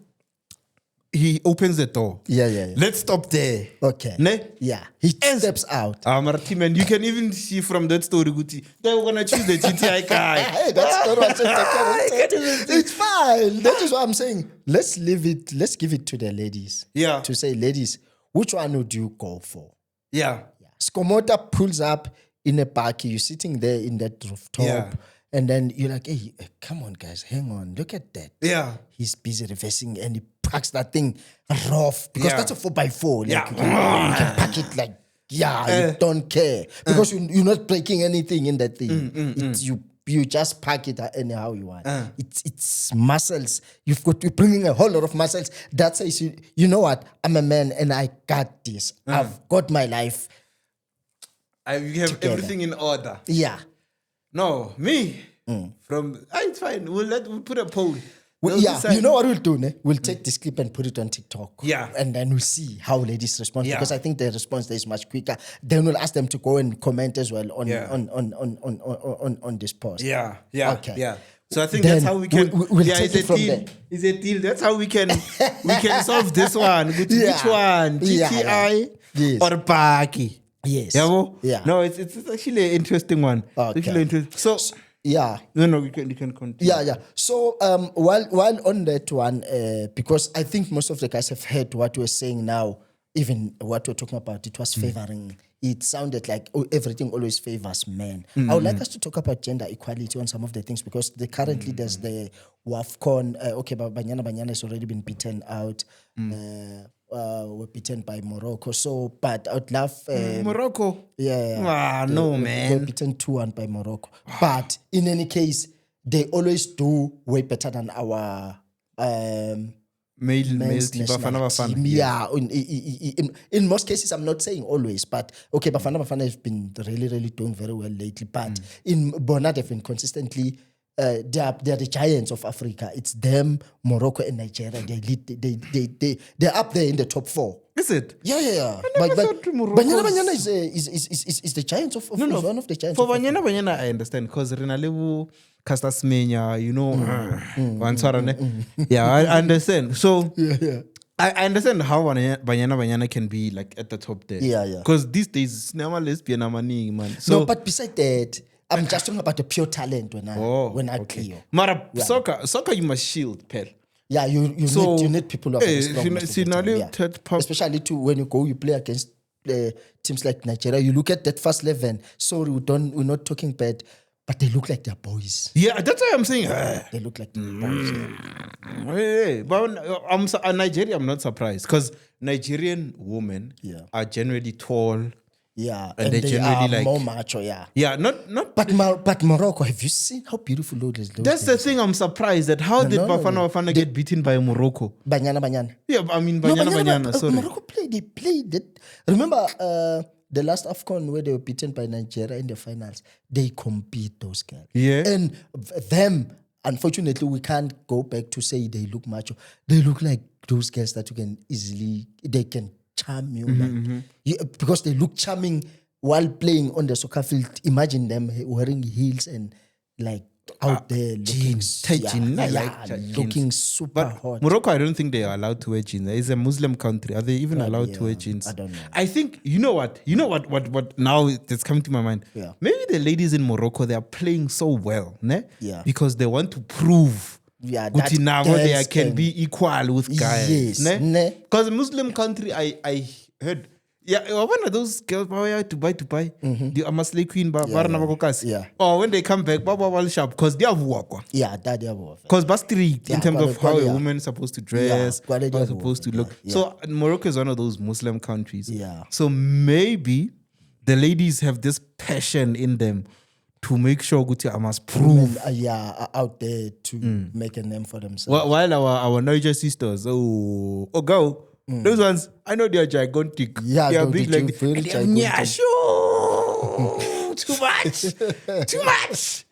he opens the door. Yeah. Let's stop there. Okay. Ne? Yeah. He As- steps out. Martim, and you can even see from that story, Guti, they were gonna choose the GTI guy. Hey, that's not what I can't even see. It's fine. That is what I'm saying. Let's leave it. Let's give it to the ladies. Yeah. To say, ladies, which one would you go for? Yeah. Skomota pulls up in a parky. You're sitting there in that rooftop. Yeah. And then you're like, hey, come on, guys, hang on, look at that. Yeah. He's busy reversing and he packs that thing rough because that's a 4x4. Like, Yeah. you can pack it like, you don't care because you're not breaking anything in that thing. It's you just pack it anyhow you want. It's muscles. You're bringing a whole lot of muscles. That says you know what? I'm a man and I got this. I've got my life. You have everything in order. Yeah. No, me. It's fine. We'll put a poll. You know what we'll do? Ne? We'll take this clip and put it on TikTok. Yeah. And then we'll see how ladies respond because I think the response there is much quicker. Then we'll ask them to go and comment as well on this post. Yeah. Okay. Yeah. So I think Then that's how we can. we'll take it from there. It's a deal. That's how we can solve this one. Which one? GTI or Baki? Yes. Yeah. No, it's actually an interesting one. Okay. Actually interesting. So yeah. No, you can continue. Yeah. So while on that one, because I think most of the guys have heard what we're saying now, even what we're talking about, it was favoring. It sounded like everything always favors men. I would like us to talk about gender equality on some of the things because currently there's the WAFCON. But Banyana has already been beaten out. Were beaten by Morocco. So, but I would love Morocco. Yeah. No, They man. were beaten 2-1 by Morocco. But in any case, they always do way better than our Male men's team, national Bafana. team. Yeah. In most cases, I'm not saying always, but Bafana have been really doing very well lately. But in Bona, they've been consistently. They are the giants of Africa. It's them, Morocco, and Nigeria. They're up there in the top 4. Is it? Yeah. I thought Morocco Banyana is the giants of is one of the giants. For of Africa. Banyana, I understand because Renalevu, Castas Menya, Yeah, I understand. So I understand how Banyana can be like at the top there. Yeah. Because these days, Sinama lesbian money, man. So, No, but beside that, I'm just talking about the pure talent when I clear. Mara, soccer you must shield, Pel. Yeah, you need people who are very strong most of the time, yeah. Especially too when you play against teams like Nigeria. You look at that first 11. Sorry, we're not talking bad, but they look like they're boys. Yeah, that's why I'm saying. They look like they're boys. But Nigeria, I'm not surprised because Nigerian women are generally tall. Yeah, and they are generally like more macho. Yeah, not. But Morocco, have you seen how beautiful those? That's the thing. I'm surprised at how did Bafana get beaten by Morocco? Banyana. Yeah, I mean Banyana. Sorry, Morocco played. They played it. Remember the last AFCON where they were beaten by Nigeria in the finals. They compete those guys. Yeah, and them. Unfortunately, we can't go back to say they look macho. They look like those guys that you can they can charm you, because they look charming while playing on the soccer field. Imagine them wearing heels and like out there looking looking super hot. Morocco, I don't think they are allowed to wear jeans. It's a Muslim country. Are they even allowed to wear jeans? I don't know. I think you know what now that's coming to my mind. Yeah. Maybe the ladies in Morocco, they are playing so well, ne? Yeah. Because they want to prove. Yeah, that now they can be equal with guys. Yes, because Muslim country, I heard. Yeah, one of those girls, to buy. The Amasle Queen, yeah. Or when they come back, Baba shop because they have work. Yeah, that they have work. Because that's strict in terms of how a woman is supposed to dress, how it's supposed to look. Yeah. So Morocco is one of those Muslim countries. Yeah. So maybe the ladies have this passion in them to make sure Guti must prove. Out there to make a name for themselves. While our Niger sisters, go. Those ones, I know they are gigantic. Yeah, they are big like very gigantic. Too much.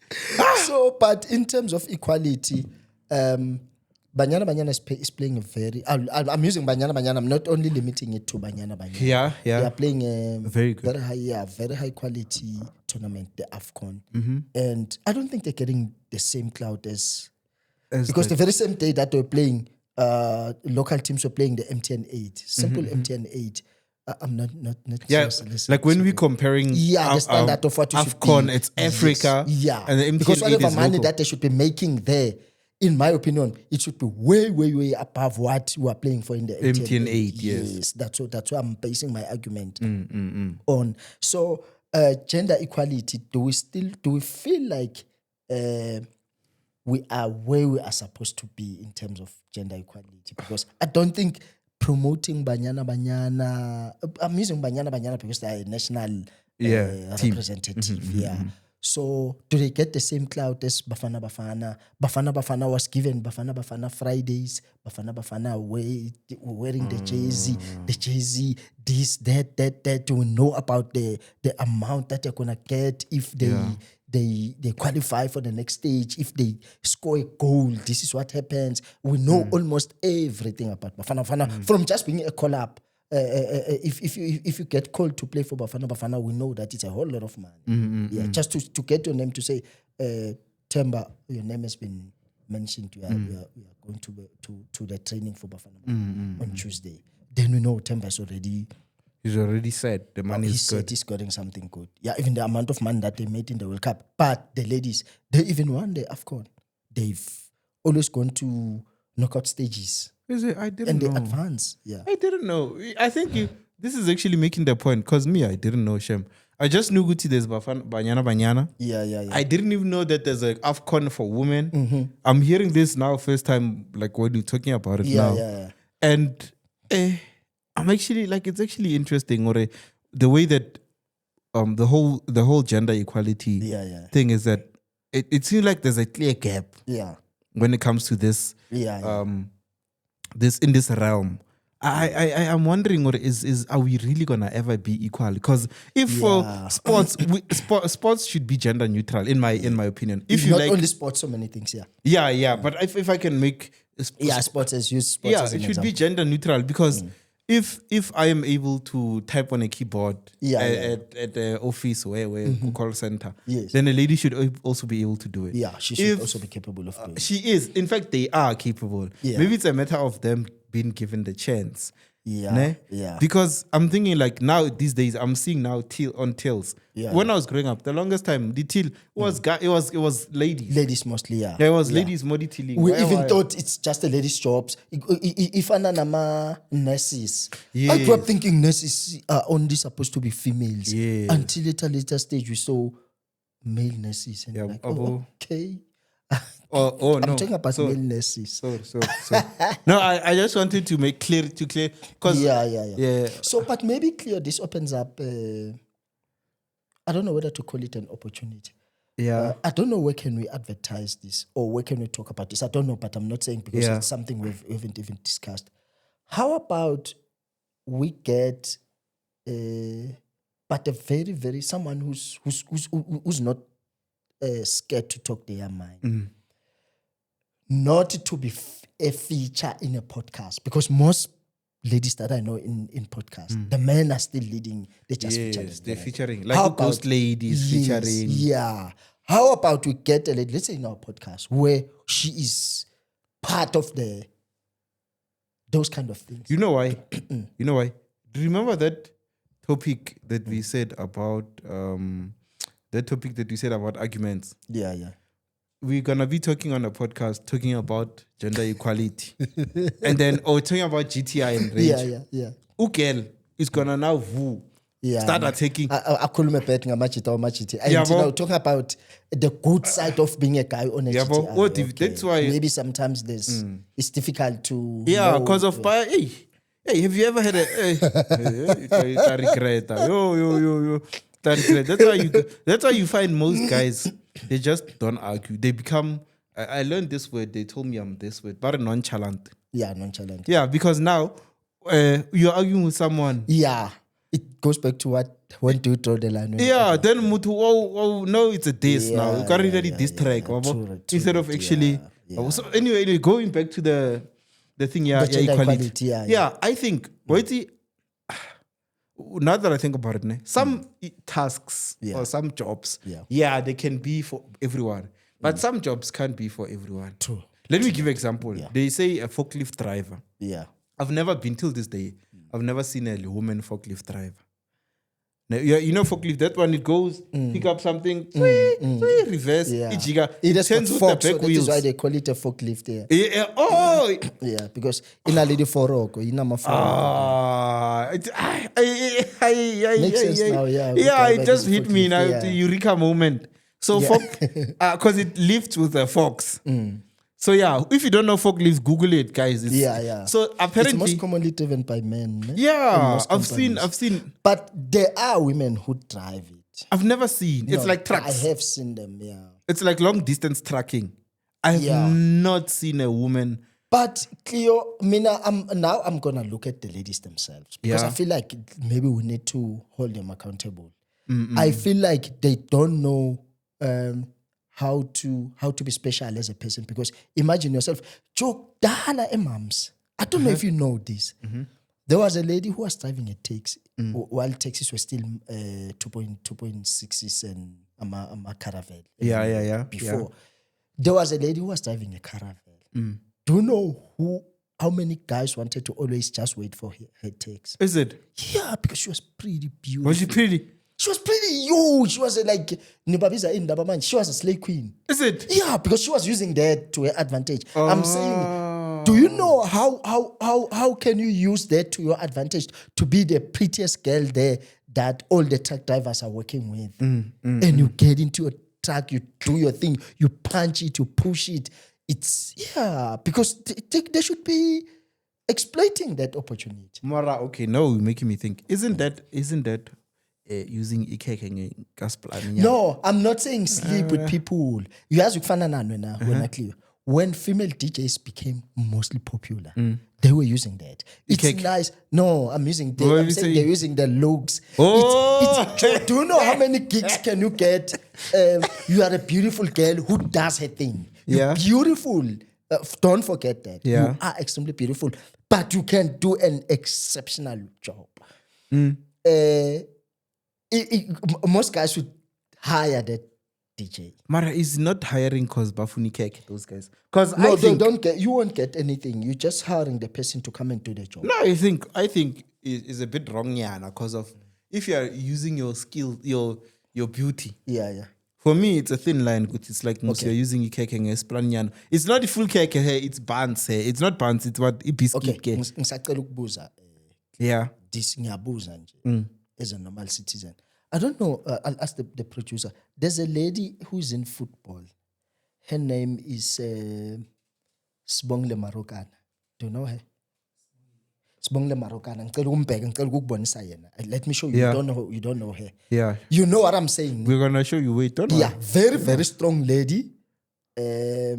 So, but in terms of equality, Banyana is playing a very. I'm using Banyana. I'm not only limiting it to Banyana. Yeah. They are playing a very good, very high quality tournament, the AFCON, and I don't think they're getting the same clout as because the very same day that they were playing, local teams were playing the MTN 8, simple MTN 8. I'm not. Yeah, like when we're comparing. The standard of what you AFCON, should be. it's Africa. Yes. And the MTN because whatever money local. that they should be making there, in my opinion, it should be way above what we are playing for in the MTN 8. Yes, that's what I'm basing my argument on. So, gender equality. Do we feel like we are where we are supposed to be in terms of gender equality. Because I don't think promoting Banyana Banyana, I'm using Banyana Banyana because they are a national representative. So do they get the same clout as Bafana Bafana? Bafana Bafana was given Bafana Bafana Fridays. Bafana Bafana wearing the jersey, this, that. We know about the amount that they're gonna get if they qualify for the next stage. If they score a goal, this is what happens. We know almost everything about Bafana Bafana from just being a call-up. If you get called to play for Bafana Bafana, we know that it's a whole lot of money. Just to get your name to say, Temba, your name has been mentioned. We are going to the training for Bafana on Tuesday. Then we know Temba is already. He's already said the money is good. He's getting something good. Yeah, even the amount of money that they made in the World Cup. But the ladies, they even won the AFCON. They've always gone to knockout stages. I didn't know. And they advance. Yeah. I didn't know. I think this is actually making the point because I didn't know, Shem. I just knew Guti there's Banyana. Yeah. I didn't even know that there's an AFCON for women. I'm hearing this now first time, like when you're talking about it now. Yeah. And I'm actually like, it's actually interesting, or the way that the whole gender equality thing is that it seems like there's a clear gap. Yeah. When it comes to this. This in this realm, I'm wondering, are we really gonna ever be equal? Because if for sports, sports should be gender neutral, in my opinion. If you not like, only sports, so many things. But if I can make sports as use sports. As it should be gender neutral because if I am able to type on a keyboard at the office where call center, then a lady should also be able to do it. Yeah, she should also be capable of doing it. She is. In fact, they are capable. Yeah. Maybe it's a matter of them being given the chance. Yeah. Because I'm thinking like now these days I'm seeing now on tills. Yeah. When I was growing up, the longest time the till was it was ladies. Ladies mostly, yeah. There was ladies modi tilling. We even thought it's just the ladies' jobs. If ananama nurses, I grew up thinking nurses are only supposed to be females. Yeah. Until later stage we saw male nurses and like, okay. No. I'm talking about male nurses. So. No, I just wanted to make clear because yeah. So, but maybe clear. This opens up. I don't know whether to call it an opportunity. Yeah. I don't know where can we advertise this or where can we talk about this. I don't know, but I'm not saying because it's something we haven't even discussed. How about we get, but a very very someone who's not scared to talk their mind. Not to be a feature in a podcast because most ladies that I know in podcasts, the men are still leading. They just featuring. They're featuring. Like Ghost Ladies featuring. Yeah. How about we get a lady, let's say in our podcast, where she is part of those kind of things. You know why? Do you remember that topic that we said about arguments? Yeah. We're gonna be talking on a podcast talking about gender equality, and then talking about GTI and rage. Yeah. Ugel is gonna now start attacking. I call me betting a match talking about the good side of being a guy on a GTI. That's why maybe sometimes it's difficult to because of hey, have you ever had a regret? Yo. That's why you find most guys, they just don't argue. They become, I learned this word, they told me I'm this word, but nonchalant. Yeah, nonchalant. Yeah, because now you're arguing with someone. Yeah, it goes back to when do you draw the line? Then Mutu, no, it's a diss now. You can't really diss track. Instead of actually. Yeah. So anyway, going back to the thing, equality. I think, now that I think about it, some tasks or some jobs, they can be for everyone. But some jobs can't be for everyone. True. Let me give an example. They say a forklift driver. Yeah. I've never been till this day. I've never seen a woman forklift driver. Now, you know forklift, that one it goes, pick up something, reverse, it has got forks, so that is why they call it a forklift. Yeah, because in a lady forok, in a it just hit me now, the eureka moment. So because it lived with a fox. So yeah, if you don't know fork leaves, Google it, guys. So apparently, it's most commonly driven by men. Ne? Yeah, I've seen. But there are women who drive it. I've never seen. It's like trucks. I have seen them. Yeah, it's like long distance trucking. I have not seen a woman. But Cleo, Mina, I'm gonna look at the ladies themselves because I feel like maybe we need to hold them accountable. I feel like they don't know how to be special as a person, because imagine yourself, Dana moms. I don't know if you know this. There was a lady who was driving a taxi while taxis were still 2.6s and a caravan. Before there was a lady who was driving a caravan. Do you know how many guys wanted to always just wait for her taxi? Is it? Yeah, because she was pretty beautiful. Was she pretty? She was pretty huge. She was like Nibabiza in Dabaman. She was a slave queen. Is it? Yeah, because she was using that to her advantage. I'm saying, do you know how can you use that to your advantage to be the prettiest girl there that all the truck drivers are working with? And you get into a truck, you do your thing, you punch it, you push it. It's because they should be exploiting that opportunity. Mara, okay, now you're making me think. Isn't that using ikeke gospel? No, I'm not saying sleep with people. You ask when female DJs became mostly popular, they were using that. It's nice. No, I'm saying they're using the looks. Do you know how many gigs can you get? You are a beautiful girl who does her thing. You're beautiful. Don't forget that. You are extremely beautiful, but you can do an exceptional job. Most guys would hire that DJ. Mara is not hiring because Bafuni Keke, those guys. Because you won't get anything. You're just hiring the person to come and do the job. No, I think it's a bit wrong, because of if you are using your skill, your beauty. Yeah. For me, it's a thin line. It's like you're using Keke and Esplaniano. It's not the full Keke here. It's buns here. It's not buns. It's what biscuit. Okay. Yeah. This ngiyabuza nje as a normal citizen. I don't know. I'll ask the producer. There's a lady who's in football. Her name is Sibongle Marokana. Do you know her? Sibongle Marokana. Let me show you. You don't know her. Yeah. You know what I'm saying? We're gonna show you. Wait, don't worry. Very, very strong lady. Where's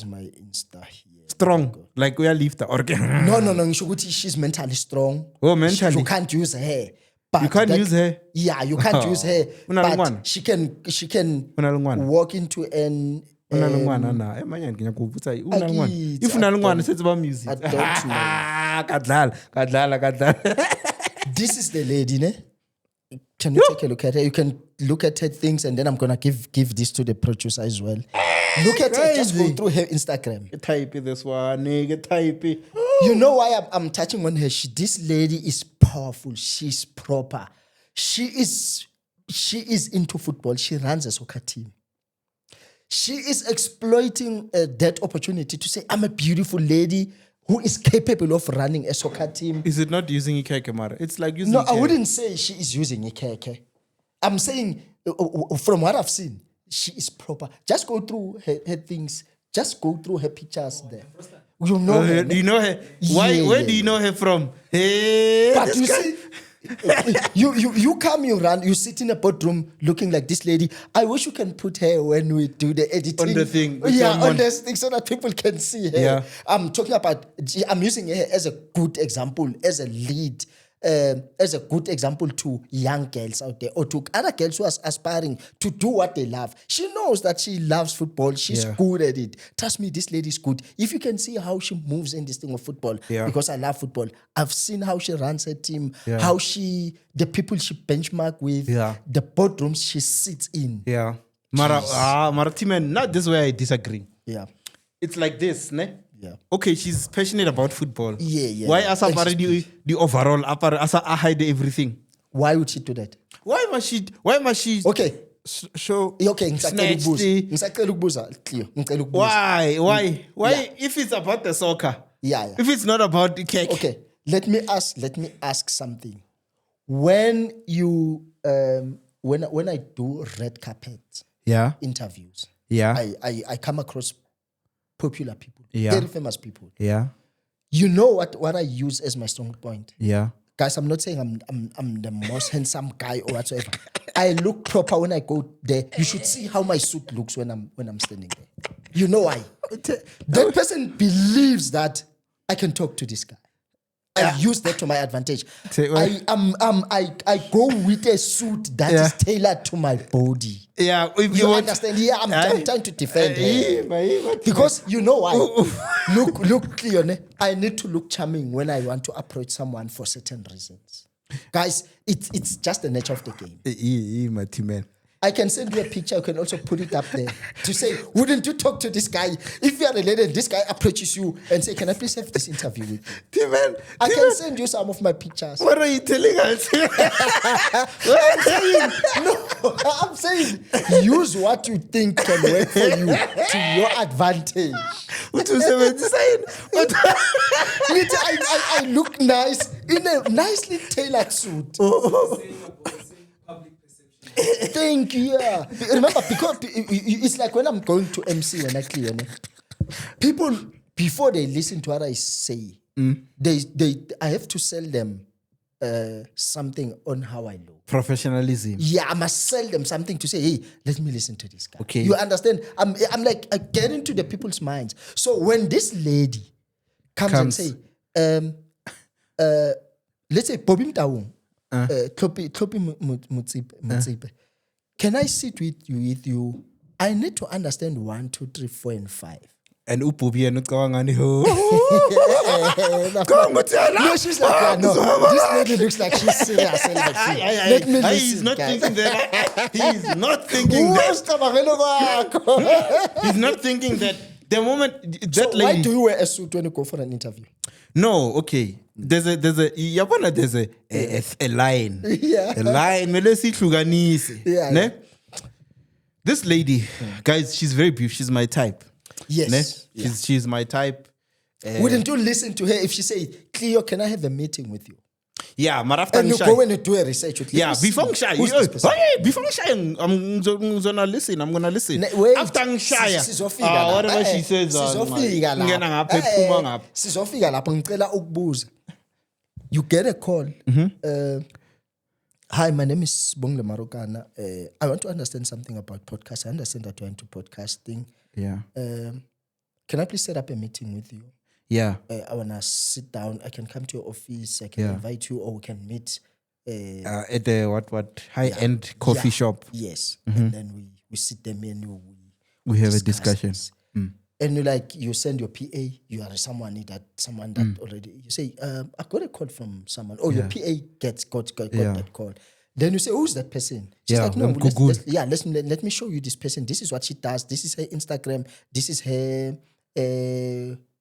my Insta here? Strong, like we are lifter. No. She's mentally strong. Oh, mentally. You can't use her. But you can't use her. Yeah, you can't use her. But she can walk into an. If music. I don't know. This is the lady, ne? Can you take a look at her? You can look at her things, and then I'm gonna give this to the producer as well. Look at her. Just go through her Instagram. Type this one, type. You know why I'm touching on her? This lady is powerful. She's proper. She is into football. She runs a soccer team. She is exploiting that opportunity to say, I'm a beautiful lady who is capable of running a soccer team. Is it not using Ikeke, Mara? It's like using I wouldn't say she is using Ikeke. I'm saying, from what I've seen, she is proper. Just go through her things. Just go through her pictures there. You know her. Do you know her? Where do you know her from? Hey, but you see, you come, you run, you sit in a boardroom looking like this lady. I wish you can put her when we do the editing. On the thing. On this thing so that people can see her. Yeah. I'm using her as a good example, as a lead. As a good example to young girls out there or to other girls who are aspiring to do what they love. She knows that she loves football. She's good at it. Trust me, this lady is good. If you can see how she moves in this thing of football, because I love football, I've seen how she runs her team, how the people she benchmark with, the boardrooms she sits in. Yeah. Maratiman, not this way I disagree. Yeah. It's like this, ne? Yeah. Okay, she's passionate about football. Yeah. Why asa the overall asa hide everything? Why would she do that? Why must she okay show snatch why if it's about the soccer? Yeah. If it's not about the cake. Okay. Let me ask something. When you when I do red carpet Yeah. interviews, Yeah. I come across popular people, Yeah. very famous people. Yeah. You know what I use as my strong point? Yeah. Guys, I'm not saying I'm the most handsome guy or whatsoever. I look proper when I go there. You should see how my suit looks when I'm standing there. You know why? That person believes that I can talk to this guy. I use that to my advantage. I go with a suit that is tailored to my body. Yeah, if You understand? Yeah, I'm trying to defend her. Because you know why? Look, Cleone, I need to look charming when I want to approach someone for certain reasons. Guys, it's just the nature of the game. my team man. I can send you a picture. You can also put it up there to say, wouldn't you talk to this guy? If you are a lady and this guy approaches you and say, can I please have this interview with you? Team man, I can send you some of my pictures. what are you telling us? I'm saying use what you think can work for you to your advantage. What you saying? I look nice in a nicely tailored suit. Thank you. Yeah. Remember, because it's like when I'm going to MC when I clear, people before they listen to what I say, I have to sell them something on how I look. Professionalism. Yeah, I must sell them something to say, hey, let me listen to this guy. Okay. You understand? I'm like, I get into the people's minds. So when this lady comes and say, let's say, Bobby Mtaung, Klopi Mutsipe, can I sit with you? I need to understand 1, 2, 3, 4, and 5. And ububi and going No, she's like, no, this lady looks like she's serious. Let me listen. He's not thinking that. He's not thinking that. He's not thinking that. The moment that so lady. Why do you wear a suit when you go for an interview? No, okay. There's a line. Yeah. A line. Yeah. Ne? This lady, guys, she's very beautiful. She's my type. Yes. Ne? She's my type. Wouldn't you listen to her if she said, Cleo, can I have a meeting with you? Yeah, but after and you go and do a research with yeah, before Ngshaya. Before Ngshaya, I'm gonna listen. After Ngshaya, whatever she says, you get a call. Hi, my name is Bongle Marokana. I want to understand something about podcasts. I understand that you're into podcasting. Yeah. Can I please set up a meeting with you? Yeah. I want to sit down. I can come to your office. I can invite you, or we can meet. At the high-end coffee shop. Yes. And then we sit there, and we have a discussion. And you send your PA, you are someone that already, you say, I got a call from someone. Oh, your PA got that call. Then you say, who's that person? She's like, no, let me show you this person. This is what she does. This is her Instagram. This is her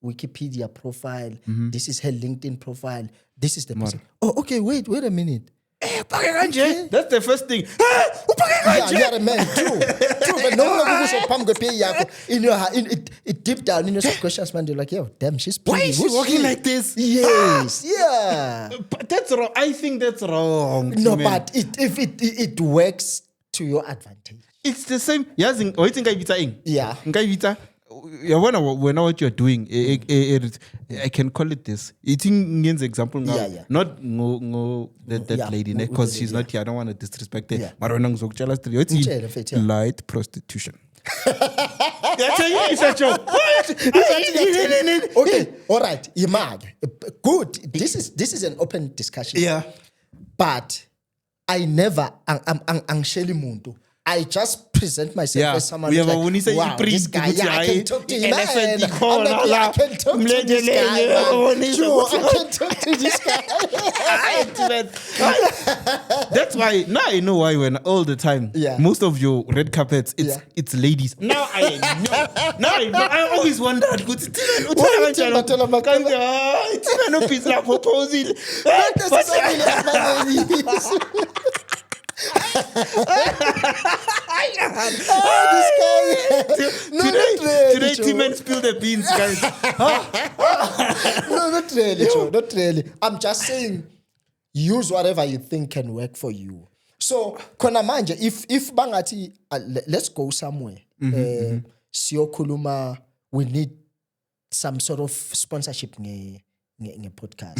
Wikipedia profile. This is her LinkedIn profile. This is the person. Oh, okay, wait a minute. Okay. That's the first thing. Yeah, man, true. But no in your it deep down in your subconscious mind, you're like, yo, damn, she's pretty. Why is she walking like this? Yes, yeah. But that's wrong. I think that's wrong. No, but if it works to your advantage. It's the same. Yeah. When what you're doing, I can call it this. It's an example now. Yeah. Not that lady, because she's not here. I don't want to disrespect her. It's light prostitution. That's a joke. Okay, all right. Good. This is an open discussion. Yeah. But I never I just present myself as someone who's like, wow, this guy, I can talk to him. I can talk to this guy. True, I can talk to this guy. That's why, now I know why when all the time, most of your red carpets, it's ladies. Now I know. I always wondered. Today T-Man spilled the beans, guys. No, not really, Joe. Not really. I'm just saying, use whatever you think can work for you. So khona manje if bangathi let's go somewhere. Siyokhuluma, we need some sort of sponsorship nge podcast.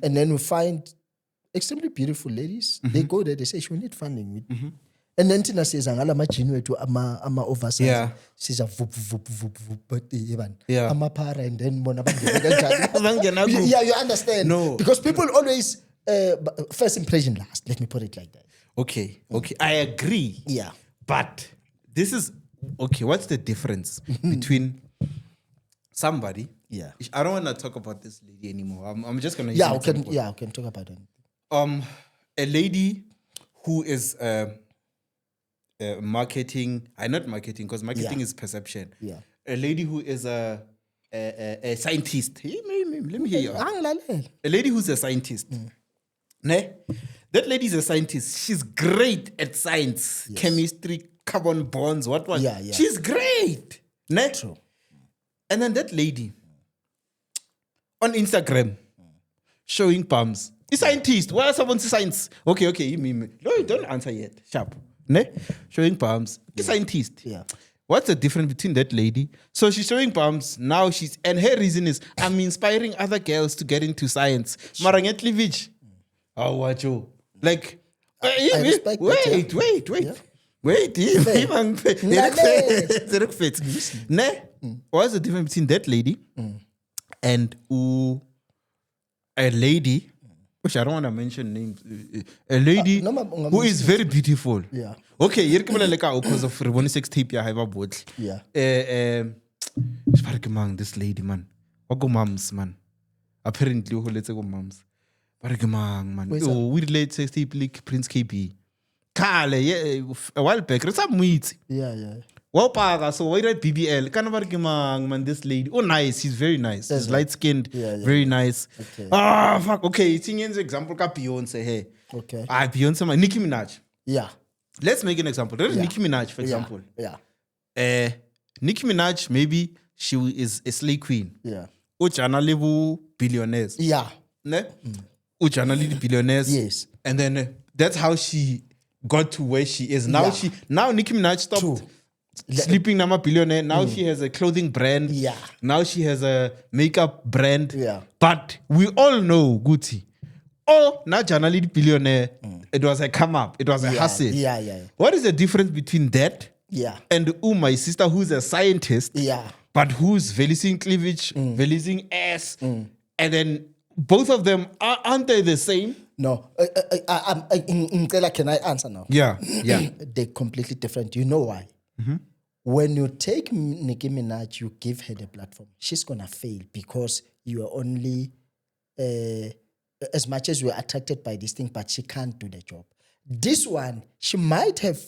And then we find extremely beautiful ladies. They go there, they say, we need funding. And then Tina says, angala majini wetu ama oversize. Yeah. Says a vup, but even. Yeah. Ama para and then mona Yeah, you understand? No. Because people always, first impression last. Let me put it like that. Okay, I agree. Yeah. But this is, okay, what's the difference between somebody? Yeah. I don't want to talk about this lady anymore. I'm just going to we can talk about it. A lady who is marketing, not marketing, because marketing is perception. Yeah. A lady who is a scientist. Let me hear you. A lady who's a scientist. Ne? That lady is a scientist. She's great at science, chemistry, carbon bonds, what. Yeah. She's great. Ne? True. And then that lady on Instagram showing palms. A scientist. Why someone say science? Okay. No, you don't answer yet. Sharp. Ne? Showing palms. A scientist. Yeah. What's the difference between that lady? So she's showing palms. Now and her reason is, I'm inspiring other girls to get into science. Maranget cleavage. Oh, what you? Like, I respect wait. Yeah. Wait, ne? What's the difference between that lady and a lady, which I don't want to mention names, a lady who is very beautiful. Yeah. Okay, here come like because of Reboni sex tape ya have a boat. Yeah. This lady man. What go moms man? Apparently who let's go moms. Man. Oh, we relate sex tape like Prince KP. Kale, yeah, a while back, some weeds. Yeah. Well, so why did BBL? Man, this lady. Oh, nice. She's very nice. She's light skinned. Yeah. Very nice. Okay. Ah, fuck. Okay, it's an example. Beyonce. Hey. Okay. Beyonce. Nicki Minaj. Yeah. Let's make an example. There is Nicki Minaj, for example. Yeah. Nicki Minaj, maybe she is a slay queen. Yeah. Uchana level billionaires. Yeah. Ne? Uchana level billionaires. Yes. And then that's how she got to where she is. Now Nicki Minaj stopped. True. Sleeping Nama billionaire. Now she has a clothing brand. Yeah. Now she has a makeup brand. Yeah. But we all know Gucci. Oh, now Janali billionaire. It was a come up. It was a hustle. Yeah. What is the difference between that and my sister who's a scientist? Yeah. But who's releasing cleavage, releasing ass, and then both of them aren't they the same? No. Can I answer now? Yeah. They're completely different. You know why? When you take Nicki Minaj, you give her the platform, she's going to fail because you are only, as much as you're attracted by this thing, but she can't do the job. This one, she might have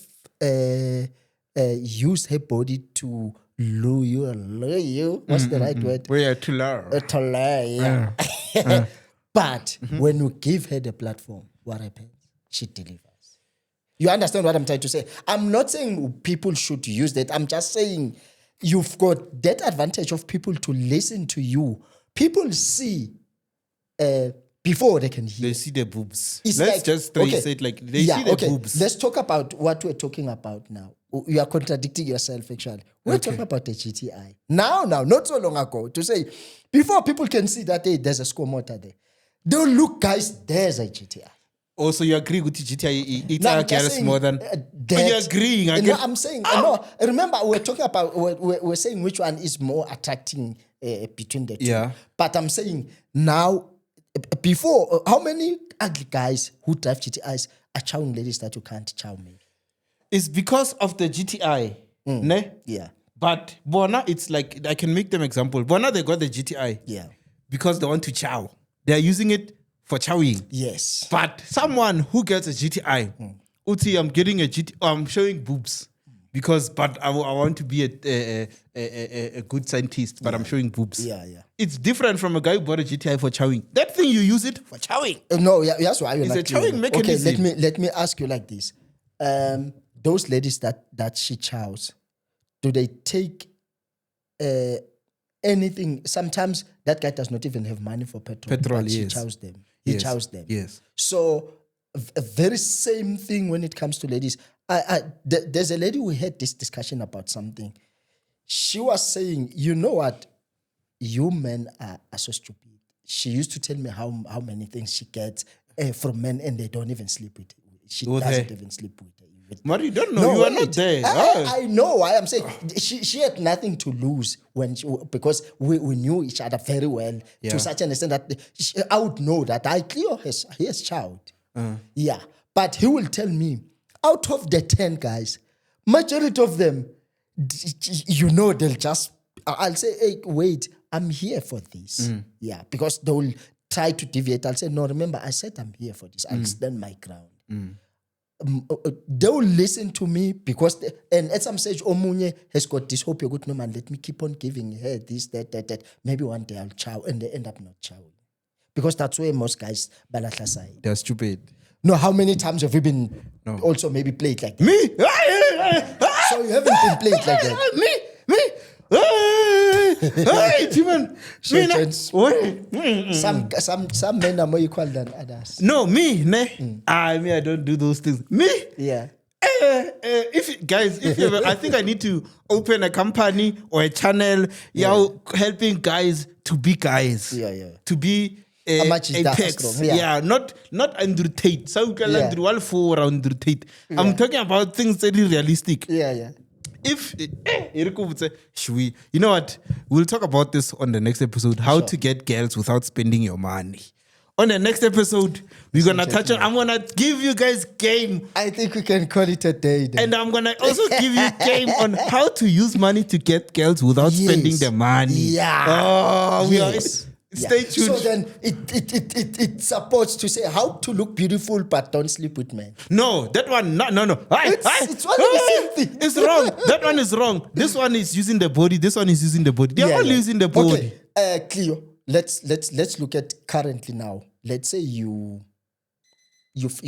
used her body to lure you. What's the right word? To lure. To lure, yeah. But when you give her the platform, what happens? She delivers. You understand what I'm trying to say? I'm not saying people should use that. I'm just saying you've got that advantage of people to listen to you. People see before they can hear. They see the boobs. It's Let's like, just say it like they see the boobs. Let's talk about what we're talking about now. You are contradicting yourself, actually. We're talking about the GTI. Now, not so long ago, to say, before people can see that, hey, there's a score motor there. They'll look, guys, there's a GTI. Also, you agree with the GTI? It's more than. You're agreeing. No, I'm saying, no, remember, we're talking about, we're saying which one is more attracting between the two. Yeah. But I'm saying now, before, how many ugly guys who drive GTIs are chowing ladies that you can't chow me? It's because of the GTI. Ne? Yeah. But Bona, it's like, I can make them example. Bona, they got the GTI. Yeah. Because they want to chow. They're using it for chowing. Yes. But someone who gets a GTI, Uti, I'm getting a GTI, I'm showing boobs. But I want to be a good scientist, but I'm showing boobs. Yeah. It's different from a guy who bought a GTI for chowing. That thing, you use it for chowing. No, that's why you're it's not a chowing mechanism. Okay, let me ask you like this. Those ladies that she chows, do they take anything? Sometimes that guy does not even have money for petrol. But yes. she chows them. He chows them. Yes. So a very same thing when it comes to ladies. There's a lady who had this discussion about something. She was saying, you know what? You men are so stupid. She used to tell me how many things she gets from men and they don't even sleep with her. She doesn't even sleep with her. But you don't know. No, you are not there. I know why I'm saying she had nothing to lose because we knew each other very well to such an extent that I would know that Cleo has child. Yeah. But he will tell me, out of the 10 guys, majority of them, they'll just, I'll say, hey, wait, I'm here for this. Yeah. Because they will try to deviate. I'll say, no, remember, I said I'm here for this. I'll stand my ground. They will listen to me because, and at some stage, Omunye has got this hope, you're good, no man, let me keep on giving her this, that. Maybe one day I'll chow, and they end up not chowing. Because that's where most guys balatla side. They're stupid. No, how many times have you been also maybe played like that? Me? So you haven't been played like that? Me? Some men are more equal than others. No, me, ne? I don't do those things. Me? Yeah. I think I need to open a company or a channel, helping guys to be guys. Yeah. To be apex. Not Andrew Tate. So Andrew Andrew Tate. I'm talking about things that are realistic. Yeah. If Eriko would say, you know what? We'll talk about this on the next episode. How to get girls without spending your money. On the next episode, we're gonna touch on. I'm gonna give you guys game. I think we can call it a day. Then. And I'm gonna also give you game on how to use money to get girls without spending the money. Yeah. Oh, stay tuned. So then it supports to say how to look beautiful but don't sleep with men. No, that one no. It's one of the same thing. It's wrong. That one is wrong. This one is using the body. This one is using the body. They're all using the body. Okay, Cleo. Let's look at currently now. Let's say you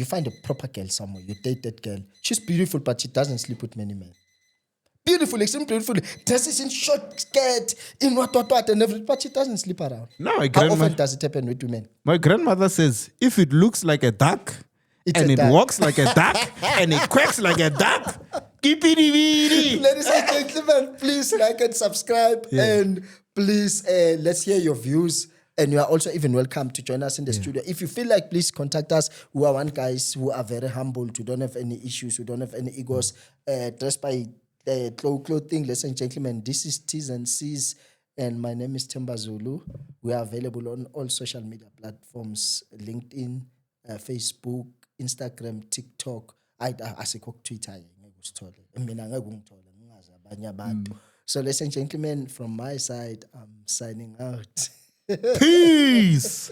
find a proper girl somewhere. You date that girl. She's beautiful, but she doesn't sleep with many men. Beautiful, extremely beautiful. Dresses in short skirt, in what, and everything, but she doesn't sleep around. No, how often does it happen with women? My grandmother says, if it looks like a duck, it walks like a duck, and it quacks like a duck, keep it. Ladies and gentlemen, please like and subscribe, and please let's hear your views. And you are also even welcome to join us in the studio. If you feel like, please contact us. We are one guys who are very humble, who don't have any issues, who don't have any egos. Dressed by clothing, ladies and gentlemen. This is T's and C's, and my name is Themba Zulu. We are available on all social media platforms: LinkedIn, Facebook, Instagram, TikTok. I Twitter. So, ladies and gentlemen, from my side, I'm signing out. Peace.